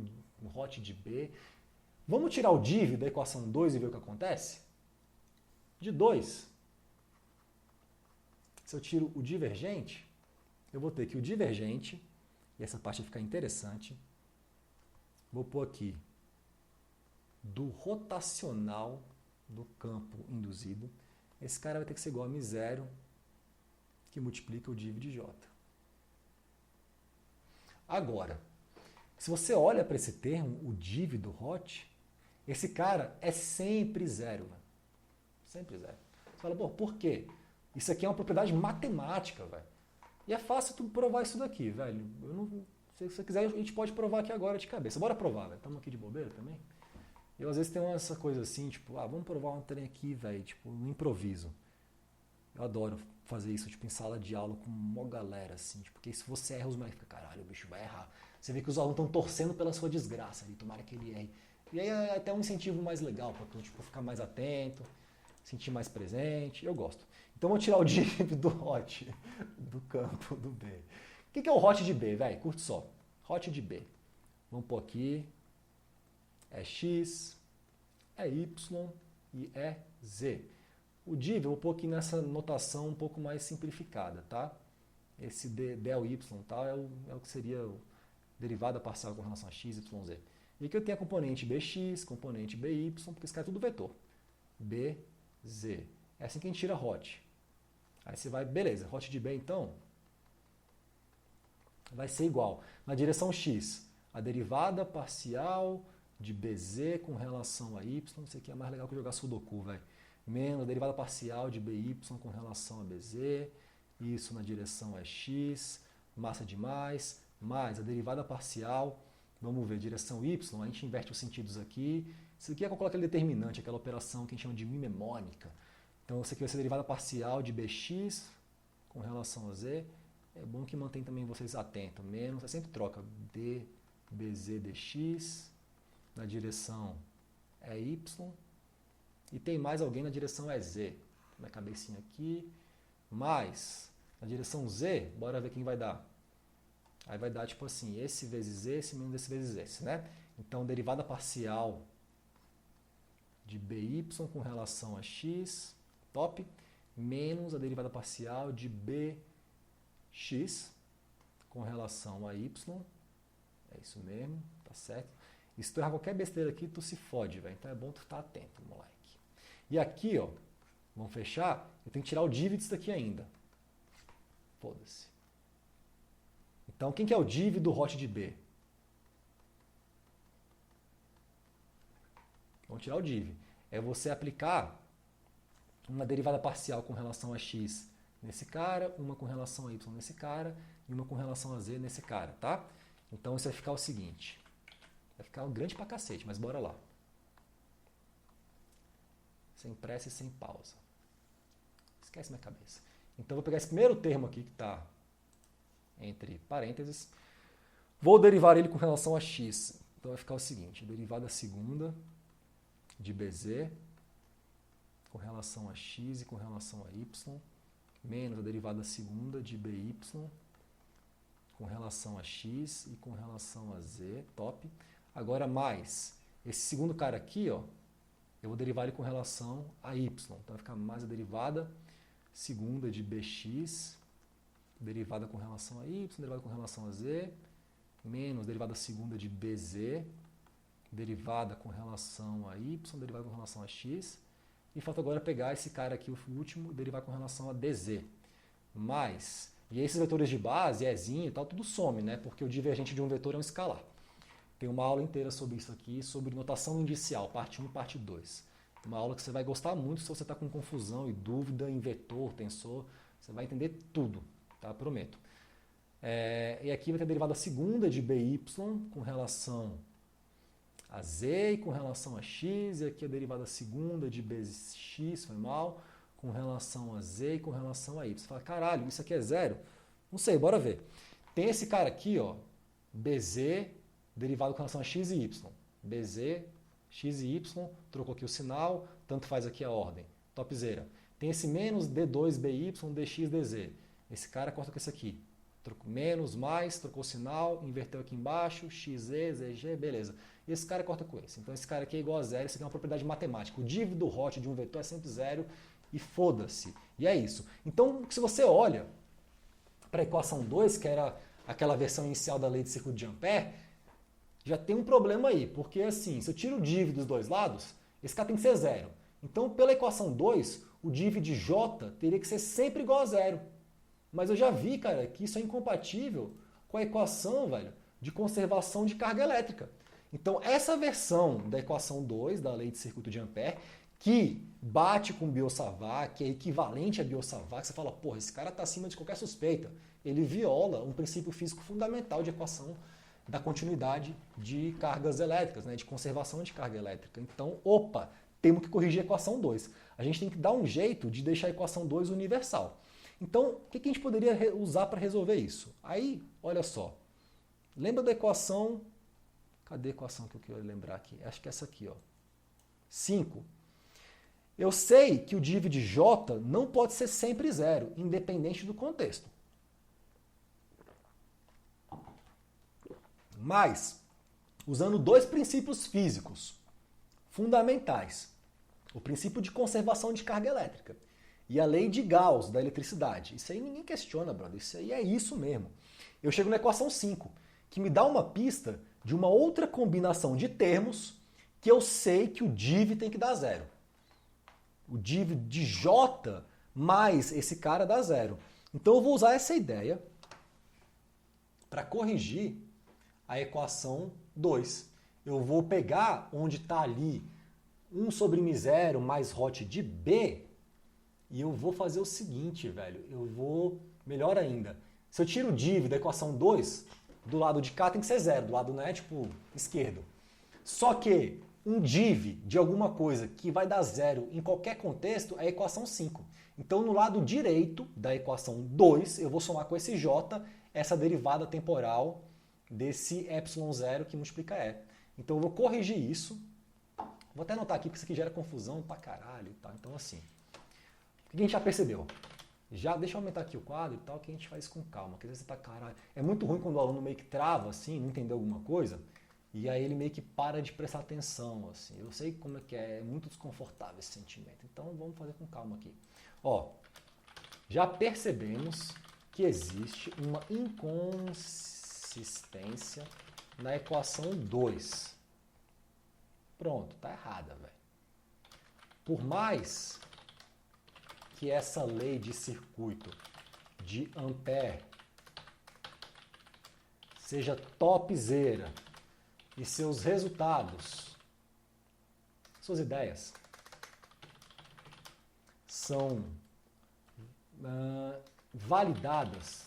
um hot de B. Vamos tirar o div da equação 2 e ver o que acontece? De 2, se eu tiro o divergente, eu vou ter que o divergente, e essa parte vai ficar interessante, vou pôr aqui do rotacional do campo induzido, esse cara vai ter que ser igual a μ0, que multiplica o div de J. Agora, se você olha para esse termo, o div do hot, esse cara é sempre 0. Sempre 0. Você fala, pô, por quê? Isso aqui é uma propriedade matemática, velho. E é fácil tu provar isso daqui, velho. Eu não, se você quiser, a gente pode provar aqui agora de cabeça. Bora provar, velho. Estamos aqui de bobeira também. Eu às vezes tenho essa coisa assim, tipo, vamos provar um trem aqui, velho, tipo, no improviso. Eu adoro fazer isso, tipo, em sala de aula com uma galera, assim, tipo, porque se você erra, os moleques ficam, caralho, o bicho vai errar. Você vê que os alunos estão torcendo pela sua desgraça ali, tomara que ele erre. E aí é até um incentivo mais legal para tu, tipo, ficar mais atento, sentir mais presente, eu gosto. Então vou tirar o div do hot do campo do B. O que é o hot de B, velho? Curte só. Hot de B. Vamos pôr aqui, é x, é y e é z. O div eu vou pôr aqui nessa notação um pouco mais simplificada, tá? Esse del y tal, é o que seria a derivada parcial com relação a x, y, z. E aqui eu tenho a componente bx, componente by, porque esse cara é tudo vetor. bz. É assim que a gente tira hot. Aí você vai, beleza, hot de b então vai ser igual. Na direção x, a derivada parcial de bz com relação a y, isso aqui é mais legal que jogar sudoku, velho. Menos a derivada parcial de by com relação a bz, isso na direção é x, massa de mais a derivada parcial, vamos ver, direção y, a gente inverte os sentidos aqui. Isso aqui é qual aquele determinante, aquela operação que a gente chama de mnemônica. Então, isso aqui vai ser a derivada parcial de bx com relação a z. É bom que mantém também vocês atentos. Menos, você sempre troca dbz dx, na direção é y, e tem mais alguém na direção é z. Minha cabecinha aqui, mais, na direção z, bora ver quem vai dar. Aí vai dar tipo assim, esse vezes esse menos esse vezes esse, né? Então, derivada parcial de by com relação a x, top, menos a derivada parcial de bx x com relação a y. É isso mesmo, tá certo? E se tu errar qualquer besteira aqui, tu se fode, velho. Então é bom tu estar atento, moleque. E aqui, ó, vamos fechar, eu tenho que tirar o div disso daqui ainda. Foda-se. Então, quem que é o div do hot de B? Vamos tirar o div. É você aplicar uma derivada parcial com relação a x nesse cara, uma com relação a y nesse cara e uma com relação a z nesse cara, tá? Então isso vai ficar o seguinte. Vai ficar grande pra cacete, mas bora lá. Sem pressa e sem pausa. Esquece minha cabeça. Então eu vou pegar esse primeiro termo aqui que está entre parênteses. Vou derivar ele com relação a x. Então vai ficar o seguinte. Derivada segunda de bz com relação a x e com relação a y, menos a derivada segunda de by com relação a x e com relação a z, top. Agora mais esse segundo cara aqui, ó, eu vou derivar ele com relação a y. Então vai ficar mais a derivada segunda de bx, derivada com relação a y, derivada com relação a z, menos derivada segunda de bz, derivada com relação a y, derivada com relação a x. E falta agora pegar esse cara aqui, o último, e derivar com relação a dz. Mais, e esses vetores de base, ezinho e tal, tudo some, né? Porque o divergente de um vetor é um escalar. Tem uma aula inteira sobre isso aqui, sobre notação indicial, parte 1 e parte 2. Uma aula que você vai gostar muito se você está com confusão e dúvida em vetor, tensor. Você vai entender tudo, tá? Prometo. E aqui vai ter a derivada segunda de by com relação a z e com relação a x, e aqui a derivada segunda de bx, foi mal, com relação a z e com relação a y. Você fala, caralho, isso aqui é zero? Não sei, bora ver. Tem esse cara aqui, ó, bz, derivado com relação a x e y. bz, x e y, trocou aqui o sinal, tanto faz aqui a ordem. Topzera. Tem esse menos d2by, dx, dz. Esse cara corta com esse aqui. Menos, mais, trocou o sinal, inverteu aqui embaixo, xe, zg, beleza. E esse cara corta com esse. Então esse cara aqui é igual a zero, isso aqui é uma propriedade matemática. O div do hot de um vetor é sempre zero e foda-se. E é isso. Então, se você olha para a equação 2, que era aquela versão inicial da lei de circuito de Ampère, já tem um problema aí. Porque assim, se eu tiro o div dos dois lados, esse cara tem que ser zero. Então, pela equação 2, o div de j teria que ser sempre igual a zero. Mas eu já vi, cara, que isso é incompatível com a equação, velho, de conservação de carga elétrica. Então, essa versão da equação 2, da lei de circuito de Ampère, que bate com Biot-Savart, que é equivalente a Biot-Savart, que você fala, porra, esse cara está acima de qualquer suspeita. Ele viola um princípio físico fundamental de equação da continuidade de cargas elétricas, né, de conservação de carga elétrica. Então, opa, temos que corrigir a equação 2. A gente tem que dar um jeito de deixar a equação 2 universal. Então, o que a gente poderia usar para resolver isso? Aí, olha só. Lembra da equação... Cadê a equação que eu quero lembrar aqui? Acho que é essa aqui, ó. 5. Eu sei que o div de j não pode ser sempre zero, independente do contexto. Mas, usando dois princípios físicos fundamentais. O princípio de conservação de carga elétrica e a lei de Gauss da eletricidade. Isso aí ninguém questiona, brother. Isso aí é isso mesmo. Eu chego na equação 5, que me dá uma pista de uma outra combinação de termos que eu sei que o div tem que dar zero. O div de j mais esse cara dá zero. Então eu vou usar essa ideia para corrigir a equação 2. Eu vou pegar onde está ali 1 sobre μ0 mais hot de B e eu vou fazer o seguinte, velho. Eu vou, melhor ainda, se eu tiro o div da equação 2, do lado de cá tem que ser zero, do lado, né, tipo, esquerdo. Só que um div de alguma coisa que vai dar zero em qualquer contexto é a equação 5. Então, no lado direito da equação 2, eu vou somar com esse j essa derivada temporal desse ε0 que multiplica E. Então, eu vou corrigir isso. Vou até anotar aqui, porque isso aqui gera confusão pra caralho e tal. Então, assim, o que a gente já percebeu? Já, deixa eu aumentar aqui o quadro e tal, que a gente faz com calma. Porque às vezes você tá, caralho. É muito ruim quando o aluno meio que trava, assim, não entendeu alguma coisa, e aí ele meio que para de prestar atenção, assim. Eu sei como é muito desconfortável esse sentimento. Então, vamos fazer com calma aqui. Ó, já percebemos que existe uma inconsistência na equação 2. Pronto, tá errada, velho. Por mais que essa lei de circuito de Ampère seja topzera e seus resultados, suas ideias, são validadas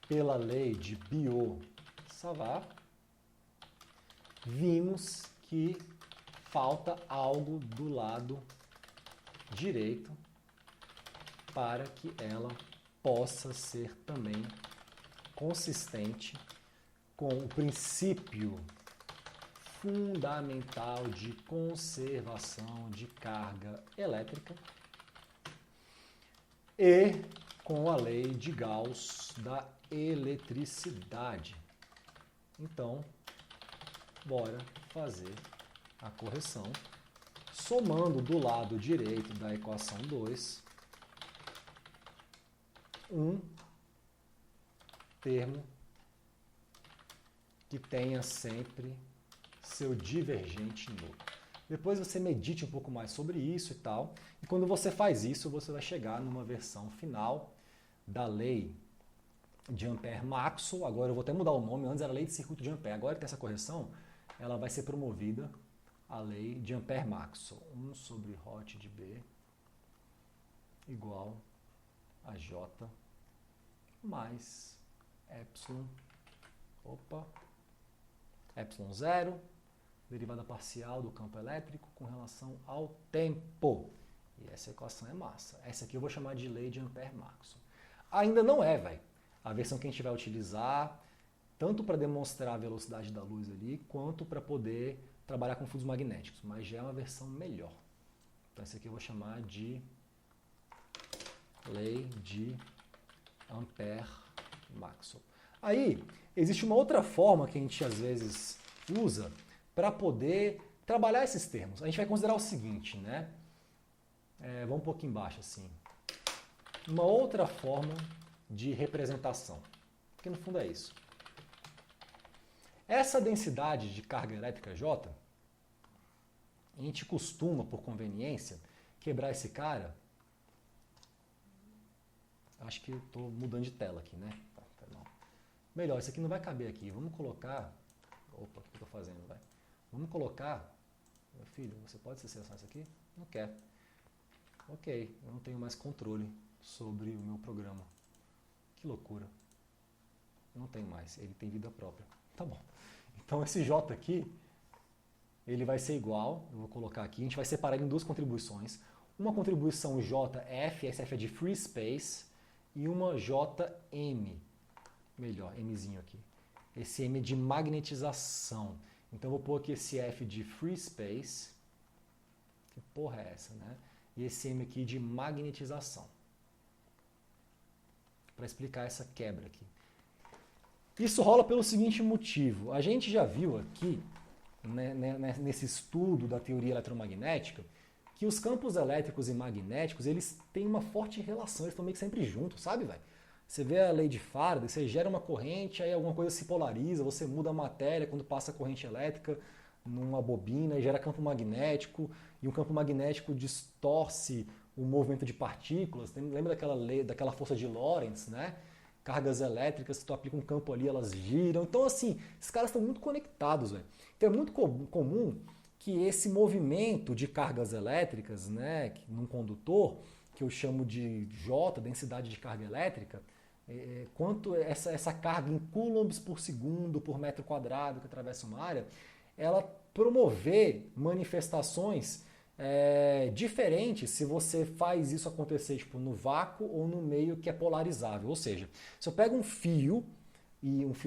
pela lei de Biot-Savart, vimos que falta algo do lado direito para que ela possa ser também consistente com o princípio fundamental de conservação de carga elétrica e com a lei de Gauss da eletricidade. Então, bora fazer a correção, somando do lado direito da equação 2 um termo que tenha sempre seu divergente nulo. Depois você medite um pouco mais sobre isso e tal, e quando você faz isso, você vai chegar numa versão final da lei de Ampère-Maxwell. Agora eu vou até mudar o nome, antes era lei de circuito de Ampère, agora que tem essa correção, ela vai ser promovida a lei de Ampère-Maxwell. 1 sobre ρ de B igual a J mais epsilon, epsilon zero, derivada parcial do campo elétrico com relação ao tempo. E essa equação é massa. Essa aqui eu vou chamar de lei de Ampère-Maxwell. Ainda não é, velho, a versão que a gente vai utilizar, tanto para demonstrar a velocidade da luz ali, quanto para poder trabalhar com fluidos magnéticos, mas já é uma versão melhor. Então essa aqui eu vou chamar de lei de Ampère-Maxwell. Aí, existe uma outra forma que a gente às vezes usa para poder trabalhar esses termos. A gente vai considerar o seguinte, né? Vamos um pouquinho embaixo assim. Uma outra forma de representação, que no fundo é isso. Essa densidade de carga elétrica J, a gente costuma, por conveniência, quebrar esse cara. Acho que estou mudando de tela aqui, né? Melhor, isso aqui não vai caber aqui. Vamos colocar... Opa, o que eu estou fazendo, vai? Vamos colocar... Meu filho, você pode selecionar isso aqui? Não quer. Ok, eu não tenho mais controle sobre o meu programa. Que loucura. Não tem mais, ele tem vida própria. Tá bom. Então esse J aqui, ele vai ser igual, eu vou colocar aqui, a gente vai separar ele em duas contribuições. Uma contribuição JF, essa F é de free space, e uma JM, melhor, Mzinho aqui. Esse M é de magnetização. Então eu vou pôr aqui esse F de free space, que porra é essa, né? E esse M aqui de magnetização. Para explicar essa quebra aqui. Isso rola pelo seguinte motivo. A gente já viu aqui, né, nesse estudo da teoria eletromagnética, que os campos elétricos e magnéticos, eles têm uma forte relação, eles estão meio que sempre juntos, sabe, velho? Você vê a lei de Faraday, você gera uma corrente, aí alguma coisa se polariza, você muda a matéria quando passa a corrente elétrica numa bobina e gera campo magnético, e o campo magnético distorce o movimento de partículas. Lembra daquela lei, daquela força de Lorentz, né? Cargas elétricas, se tu aplica um campo ali, elas giram. Então, assim, esses caras estão muito conectados, velho. Então é muito comum que esse movimento de cargas elétricas, né, num condutor, que eu chamo de J, densidade de carga elétrica, quanto essa carga em coulombs por segundo, por metro quadrado que atravessa uma área, ela promover manifestações diferentes se você faz isso acontecer tipo, no vácuo ou no meio que é polarizável. Ou seja, se eu pego um fio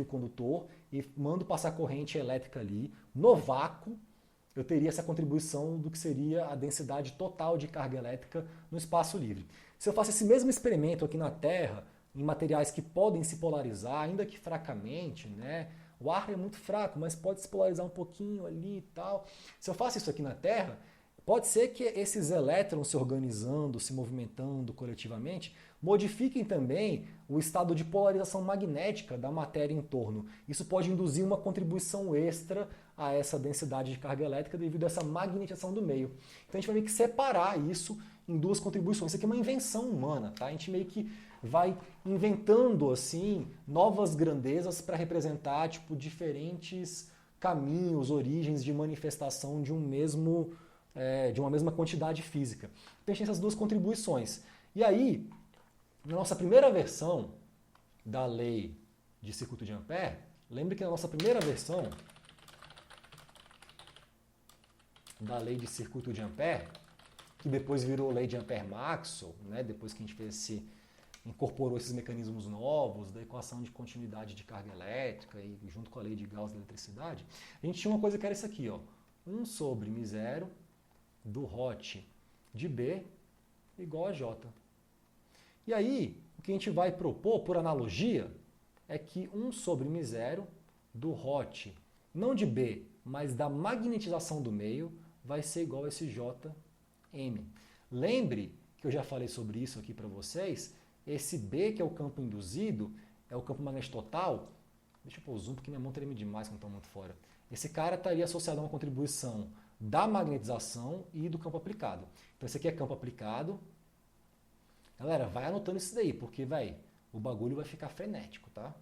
condutor e mando passar corrente elétrica ali, no vácuo, eu teria essa contribuição do que seria a densidade total de carga elétrica no espaço livre. Se eu faço esse mesmo experimento aqui na Terra, em materiais que podem se polarizar, ainda que fracamente, né? O ar é muito fraco, mas pode se polarizar um pouquinho ali e tal. Se eu faço isso aqui na Terra, Pode ser que esses elétrons se organizando, se movimentando coletivamente, modifiquem também o estado de polarização magnética da matéria em torno. Isso pode induzir uma contribuição extra a essa densidade de carga elétrica devido a essa magnetização do meio. Então a gente vai meio que separar isso em duas contribuições. Isso aqui é uma invenção humana, tá? A gente meio que vai inventando assim novas grandezas para representar tipo diferentes caminhos, origens de manifestação de de uma mesma quantidade física. Então a gente tem essas duas contribuições. E aí, na nossa primeira versão da lei de circuito de Ampère, lembre que na nossa primeira versão da lei de circuito de Ampère, que depois virou lei de Ampère-Maxwell, né, depois que a gente incorporou esses mecanismos novos da equação de continuidade de carga elétrica e junto com a lei de Gauss da eletricidade, a gente tinha uma coisa que era isso aqui, ó, 1 sobre μ0 do Rho de B igual a J. E aí, o que a gente vai propor, por analogia, é que 1 sobre μ0 do Rho, não de B, mas da magnetização do meio, vai ser igual a esse Jm. Lembre que eu já falei sobre isso aqui para vocês, esse B, que é o campo induzido, é o campo magnético total. Deixa eu pôr o zoom, porque minha mão treme demais quando está muito fora. Esse cara estaria associado a uma contribuição da magnetização e do campo aplicado. Então esse aqui é campo aplicado. Galera, vai anotando isso daí, porque, o bagulho vai ficar frenético, tá?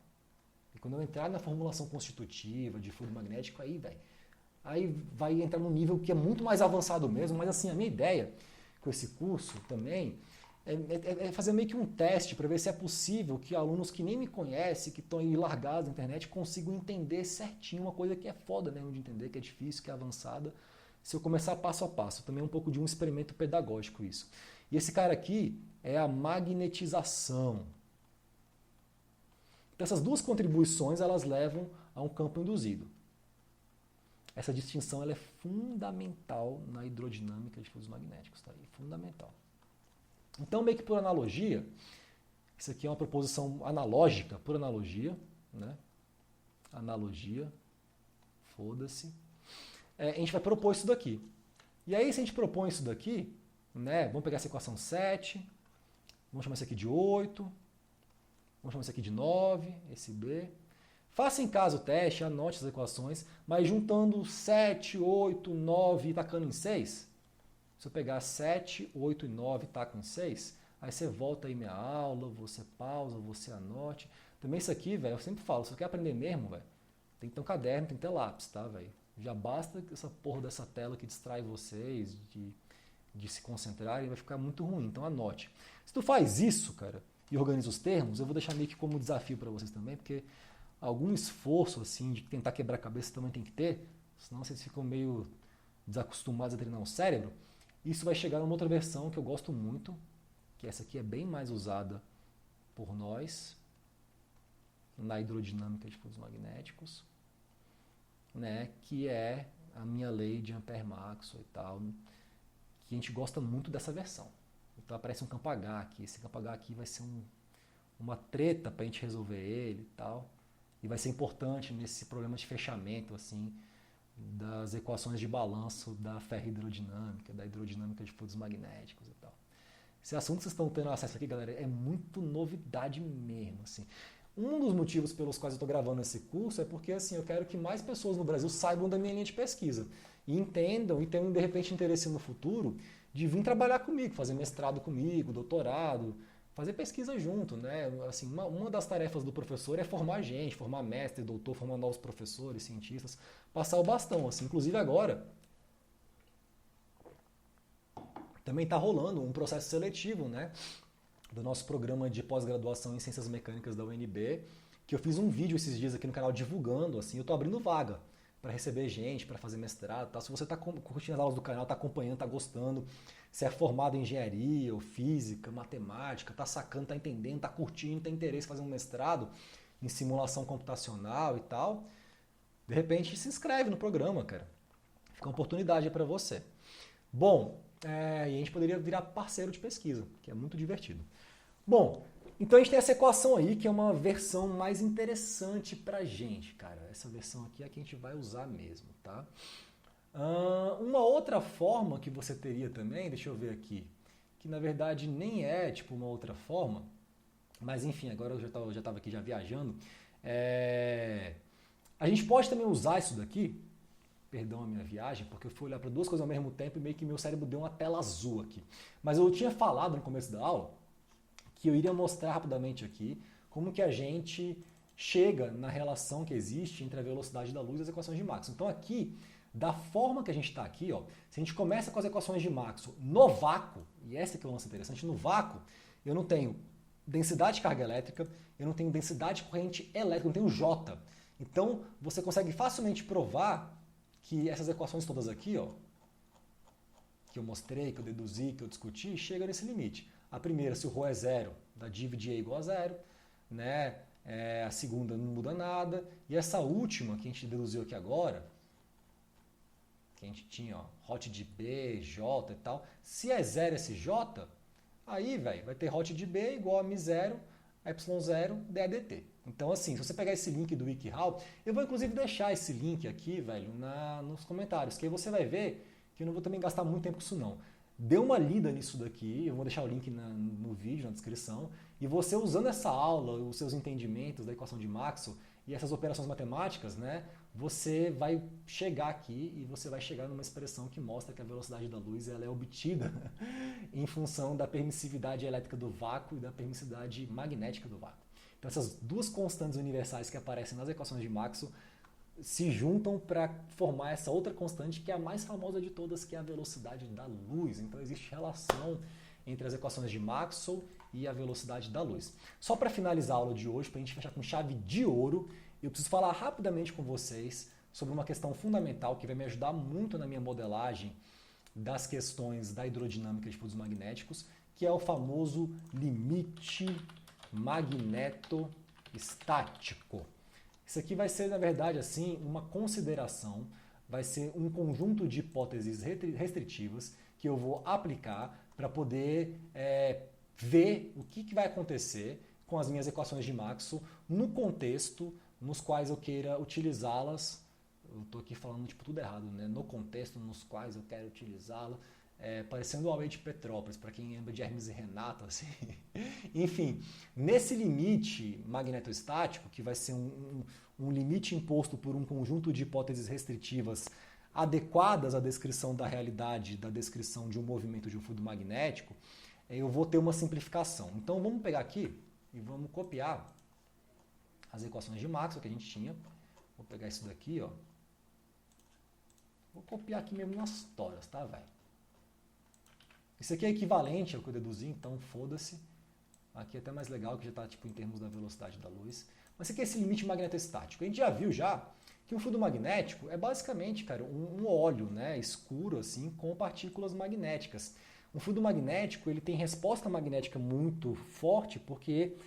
E quando eu entrar na formulação constitutiva de fluido magnético, aí vai entrar num nível que é muito mais avançado mesmo, mas assim, a minha ideia com esse curso também é fazer meio que um teste para ver se é possível que alunos que nem me conhecem, que estão aí largados na internet, consigam entender certinho uma coisa que é foda mesmo de entender, que é difícil, que é avançada, se eu começar passo a passo. Também é um pouco de um experimento pedagógico isso. E esse cara aqui é a magnetização. Então essas duas contribuições, elas levam a um campo induzido. Essa distinção ela é fundamental na hidrodinâmica de fluidos magnéticos, tá aí? Fundamental. Então, meio que por analogia, isso aqui é uma proposição analógica, por analogia, né? Analogia, foda-se. A gente vai propor isso daqui. E aí, se a gente propõe isso daqui, né? Vamos pegar essa equação 7, vamos chamar isso aqui de 8, vamos chamar isso aqui de 9, esse B. Faça em casa o teste, anote as equações, mas juntando 7, 8, 9 e tacando em 6, se eu pegar 7, 8 e 9 e taco em 6, aí você volta aí minha aula, você pausa, você anote. Também isso aqui, eu sempre falo, se você quer aprender mesmo, tem que ter um caderno, tem que ter lápis, tá, Já basta essa porra dessa tela que distrai vocês de se concentrarem, vai ficar muito ruim, então anote. Se tu faz isso, cara, e organiza os termos, eu vou deixar meio que como desafio para vocês também, porque algum esforço assim de tentar quebrar a cabeça também tem que ter, senão vocês ficam meio desacostumados a treinar o cérebro. Isso vai chegar numa outra versão que eu gosto muito, que essa aqui é bem mais usada por nós na hidrodinâmica de fluidos magnéticos, né, que é a minha lei de Ampère-Maxwell e tal, que a gente gosta muito dessa versão. Então aparece um campo H aqui, esse campo H aqui vai ser uma treta para a gente resolver ele e tal, e vai ser importante nesse problema de fechamento assim das equações de balanço da ferrohidrodinâmica, da hidrodinâmica de fluidos magnéticos e tal. Esse assunto que vocês estão tendo acesso aqui, galera, é muito novidade mesmo, assim. Um dos motivos pelos quais eu estou gravando esse curso é porque assim, eu quero que mais pessoas no Brasil saibam da minha linha de pesquisa e entendam e tenham de repente interesse no futuro de vir trabalhar comigo, fazer mestrado comigo, doutorado, fazer pesquisa junto, né? Assim, uma das tarefas do professor é formar gente, formar mestre, doutor, formar novos professores, cientistas, passar o bastão, assim. Inclusive agora também está rolando um processo seletivo, né, do nosso programa de pós-graduação em Ciências Mecânicas da UNB, que eu fiz um vídeo esses dias aqui no canal divulgando, assim, eu estou abrindo vaga para receber gente, para fazer mestrado, tá? Se você está curtindo as aulas do canal, está acompanhando, está gostando, se é formado em engenharia, ou física, matemática, está sacando, está entendendo, está curtindo, tem interesse em fazer um mestrado em simulação computacional e tal, de repente se inscreve no programa, cara. Fica uma oportunidade para você. Bom, e a gente poderia virar parceiro de pesquisa, que é muito divertido. Bom, então a gente tem essa equação aí, que é uma versão mais interessante pra gente, cara. Essa versão aqui é a que a gente vai usar mesmo, tá? Uma outra forma que você teria também, deixa eu ver aqui, que na verdade nem é tipo uma outra forma, mas enfim, agora eu já estava aqui já viajando. A gente pode também usar isso daqui, perdão a minha viagem, porque eu fui olhar para duas coisas ao mesmo tempo e meio que meu cérebro deu uma tela azul aqui. Mas eu tinha falado no começo da aula que eu iria mostrar rapidamente aqui como que a gente chega na relação que existe entre a velocidade da luz e as equações de Maxwell. Então aqui, da forma que a gente está aqui, ó, se a gente começa com as equações de Maxwell no vácuo, e essa que é o lance interessante, no vácuo eu não tenho densidade de carga elétrica, eu não tenho densidade de corrente elétrica, eu não tenho J. Então você consegue facilmente provar que essas equações todas aqui, ó, que eu mostrei, que eu deduzi, que eu discuti, chegam nesse limite. A primeira, se o ρ é zero, da div de E igual a zero, né? A segunda não muda nada. E essa última, que a gente deduziu aqui agora, que a gente tinha, ó, hot de B, J e tal, se é zero esse J, aí, velho, vai ter hot de B igual a μ0, ε0, dAdt. Então, assim, se você pegar esse link do WikiHow, eu vou inclusive deixar esse link aqui, velho, nos comentários, que aí você vai ver que eu não vou também gastar muito tempo com isso não. Dê uma lida nisso daqui, eu vou deixar o link no vídeo, na descrição, e você usando essa aula, os seus entendimentos da equação de Maxwell e essas operações matemáticas, né, você vai chegar aqui e você vai chegar numa expressão que mostra que a velocidade da luz ela é obtida em função da permissividade elétrica do vácuo e da permissividade magnética do vácuo. Então essas duas constantes universais que aparecem nas equações de Maxwell se juntam para formar essa outra constante que é a mais famosa de todas, que é a velocidade da luz. Então existe relação entre as equações de Maxwell e a velocidade da luz. Só para finalizar a aula de hoje, para a gente fechar com chave de ouro, eu preciso falar rapidamente com vocês sobre uma questão fundamental que vai me ajudar muito na minha modelagem das questões da hidrodinâmica de fluidos magnéticos, que é o famoso limite magnetostático. Isso aqui vai ser, na verdade, assim, uma consideração, vai ser um conjunto de hipóteses restritivas que eu vou aplicar para poder ver o que vai acontecer com as minhas equações de Maxwell no contexto nos quais eu queira utilizá-las. Eu estou aqui falando tipo tudo errado, né? No contexto nos quais eu quero utilizá-la. Parecendo o Huawei de Petrópolis, para quem lembra de Hermes e Renato, assim. Enfim, nesse limite magnetostático, que vai ser um limite imposto por um conjunto de hipóteses restritivas adequadas à descrição da realidade, da descrição de um movimento de um fluido magnético, eu vou ter uma simplificação. Então vamos pegar aqui e vamos copiar as equações de Maxwell que a gente tinha. Vou pegar isso daqui, ó. Vou copiar aqui mesmo nas toras, tá, velho? Isso aqui é equivalente ao que eu deduzi, então foda-se. Aqui é até mais legal, que já está tipo, em termos da velocidade da luz. Mas isso aqui é esse limite magnetostático. A gente já viu que um fluido magnético é basicamente, cara, um óleo, né, escuro assim, com partículas magnéticas. Um fluido magnético ele tem resposta magnética muito forte porque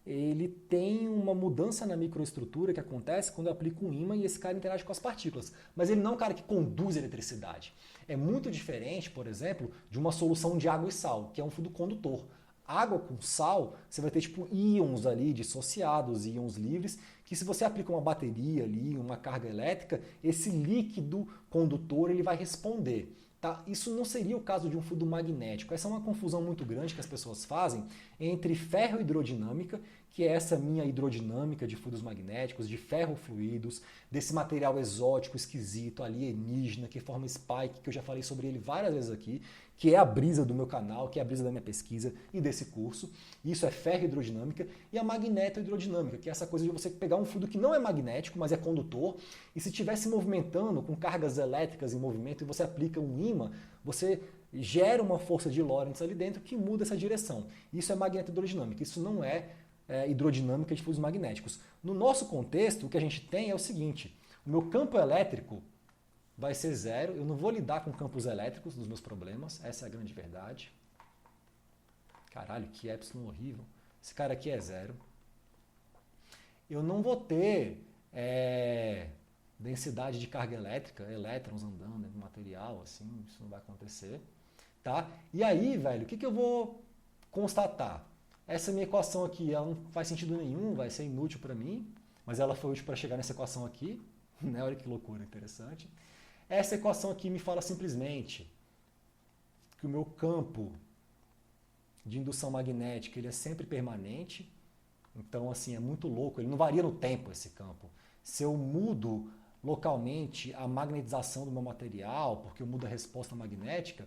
ele tem uma mudança na microestrutura que acontece quando eu aplico um ímã e esse cara interage com as partículas. Mas ele não é um cara que conduz eletricidade. É muito diferente, por exemplo, de uma solução de água e sal, que é um fluido condutor. Água com sal, você vai ter tipo íons ali dissociados, íons livres, que se você aplica uma bateria ali, uma carga elétrica, esse líquido condutor ele vai responder. Tá? Isso não seria o caso de um fluido magnético. Essa é uma confusão muito grande que as pessoas fazem entre ferrohidrodinâmica, que é essa minha hidrodinâmica de fluidos magnéticos, de ferrofluidos, desse material exótico, esquisito, alienígena, que forma spike, que eu já falei sobre ele várias vezes aqui, que é a brisa do meu canal, que é a brisa da minha pesquisa e desse curso. Isso é ferrohidrodinâmica. E a magnetohidrodinâmica, que é essa coisa de você pegar um fluido que não é magnético, mas é condutor, e se estiver se movimentando com cargas elétricas em movimento e você aplica um ímã, você gera uma força de Lorentz ali dentro que muda essa direção. Isso é magnetohidrodinâmica, isso não é hidrodinâmica de fluidos magnéticos. No nosso contexto, o que a gente tem é o seguinte: o meu campo elétrico vai ser zero, eu não vou lidar com campos elétricos dos meus problemas, essa é a grande verdade. Caralho, que epsilon horrível. Esse cara aqui é zero. Eu não vou ter densidade de carga elétrica, elétrons andando no material, assim, isso não vai acontecer. Tá? E aí, velho, o que eu vou constatar? Essa minha equação aqui, ela não faz sentido nenhum, vai ser inútil para mim, mas ela foi útil para chegar nessa equação aqui, né? Olha que loucura, interessante. Essa equação aqui me fala simplesmente que o meu campo de indução magnética ele é sempre permanente. Então, assim, é muito louco. Ele não varia no tempo, esse campo. Se eu mudo localmente a magnetização do meu material, porque eu mudo a resposta magnética,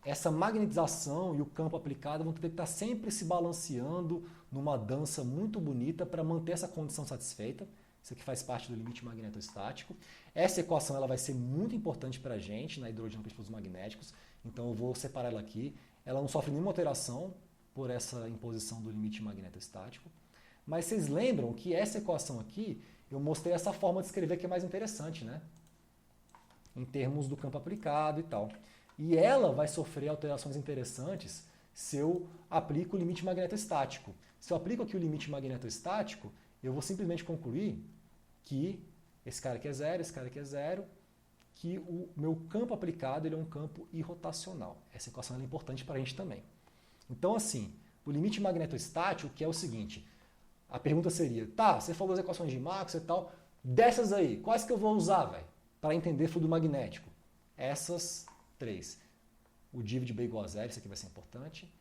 essa magnetização e o campo aplicado vão ter que estar sempre se balanceando numa dança muito bonita para manter essa condição satisfeita. Isso aqui faz parte do limite magnetostático. Essa equação ela vai ser muito importante para a gente na hidrodinâmica de fluidos magnéticos, então eu vou separar ela aqui. Ela não sofre nenhuma alteração por essa imposição do limite magnetostático. Mas vocês lembram que essa equação aqui, eu mostrei essa forma de escrever que é mais interessante, né? Em termos do campo aplicado e tal. E ela vai sofrer alterações interessantes se eu aplico o limite magnetostático. Se eu aplico aqui o limite magnetostático, eu vou simplesmente concluir que esse cara aqui é zero, esse cara aqui é zero, que o meu campo aplicado ele é um campo irrotacional. Essa equação é importante para a gente também. Então, assim, o limite magnetostático que é o seguinte, a pergunta seria, tá, você falou as equações de Maxwell e tal, dessas aí, quais que eu vou usar, velho, para entender fluido magnético? Essas três. O div de B igual a zero, isso aqui vai ser importante.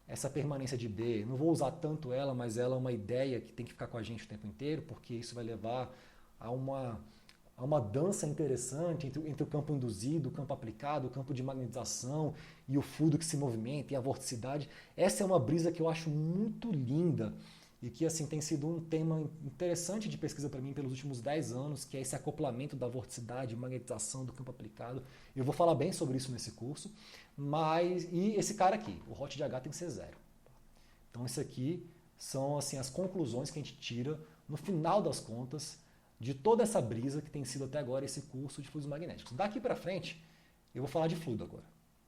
Essa permanência de B, não vou usar tanto ela, mas ela é uma ideia que tem que ficar com a gente o tempo inteiro, porque isso vai levar a uma dança interessante entre o campo induzido, o campo aplicado, o campo de magnetização e o fluido que se movimenta e a vorticidade. Essa é uma brisa que eu acho muito linda e que assim tem sido um tema interessante de pesquisa para mim pelos últimos 10 anos, que é esse acoplamento da vorticidade, magnetização do campo aplicado. Eu vou falar bem sobre isso nesse curso, e esse cara aqui, o hot de H tem que ser zero. Então isso aqui são assim as conclusões que a gente tira no final das contas de toda essa brisa que tem sido até agora esse curso de fluidos magnéticos. Daqui para frente, eu vou falar de fluido agora.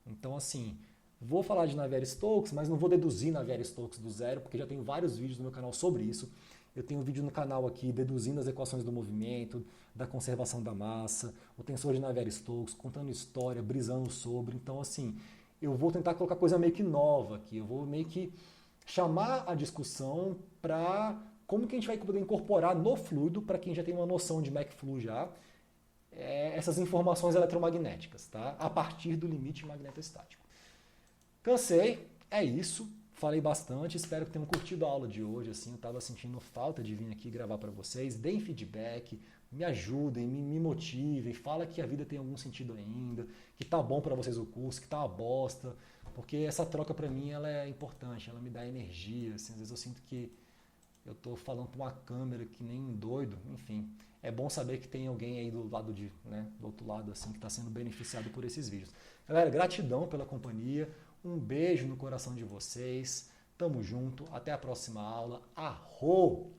Então assim, vou falar de Navier-Stokes, mas não vou deduzir Navier-Stokes do zero, porque já tenho vários vídeos no meu canal sobre isso. Eu tenho um vídeo no canal aqui deduzindo as equações do movimento, da conservação da massa, o tensor de Navier-Stokes, contando história, brisando sobre. Então, assim, eu vou tentar colocar coisa meio que nova aqui. Eu vou meio que chamar a discussão para como que a gente vai poder incorporar no fluido, para quem já tem uma noção de MacFlu já, essas informações eletromagnéticas, tá? A partir do limite magnetostático. Cansei, é isso. Falei bastante, espero que tenham curtido a aula de hoje. Assim, eu estava sentindo falta de vir aqui gravar para vocês. Deem feedback, me ajudem, me motivem, fala que a vida tem algum sentido ainda, que tá bom para vocês o curso, que tá uma bosta, porque essa troca para mim ela é importante, ela me dá energia. Assim, às vezes eu sinto que eu tô falando para uma câmera que nem um doido, enfim. É bom saber que tem alguém aí do lado do outro lado assim que está sendo beneficiado por esses vídeos. Galera, gratidão pela companhia. Um beijo no coração de vocês. Tamo junto. Até a próxima aula. Arro!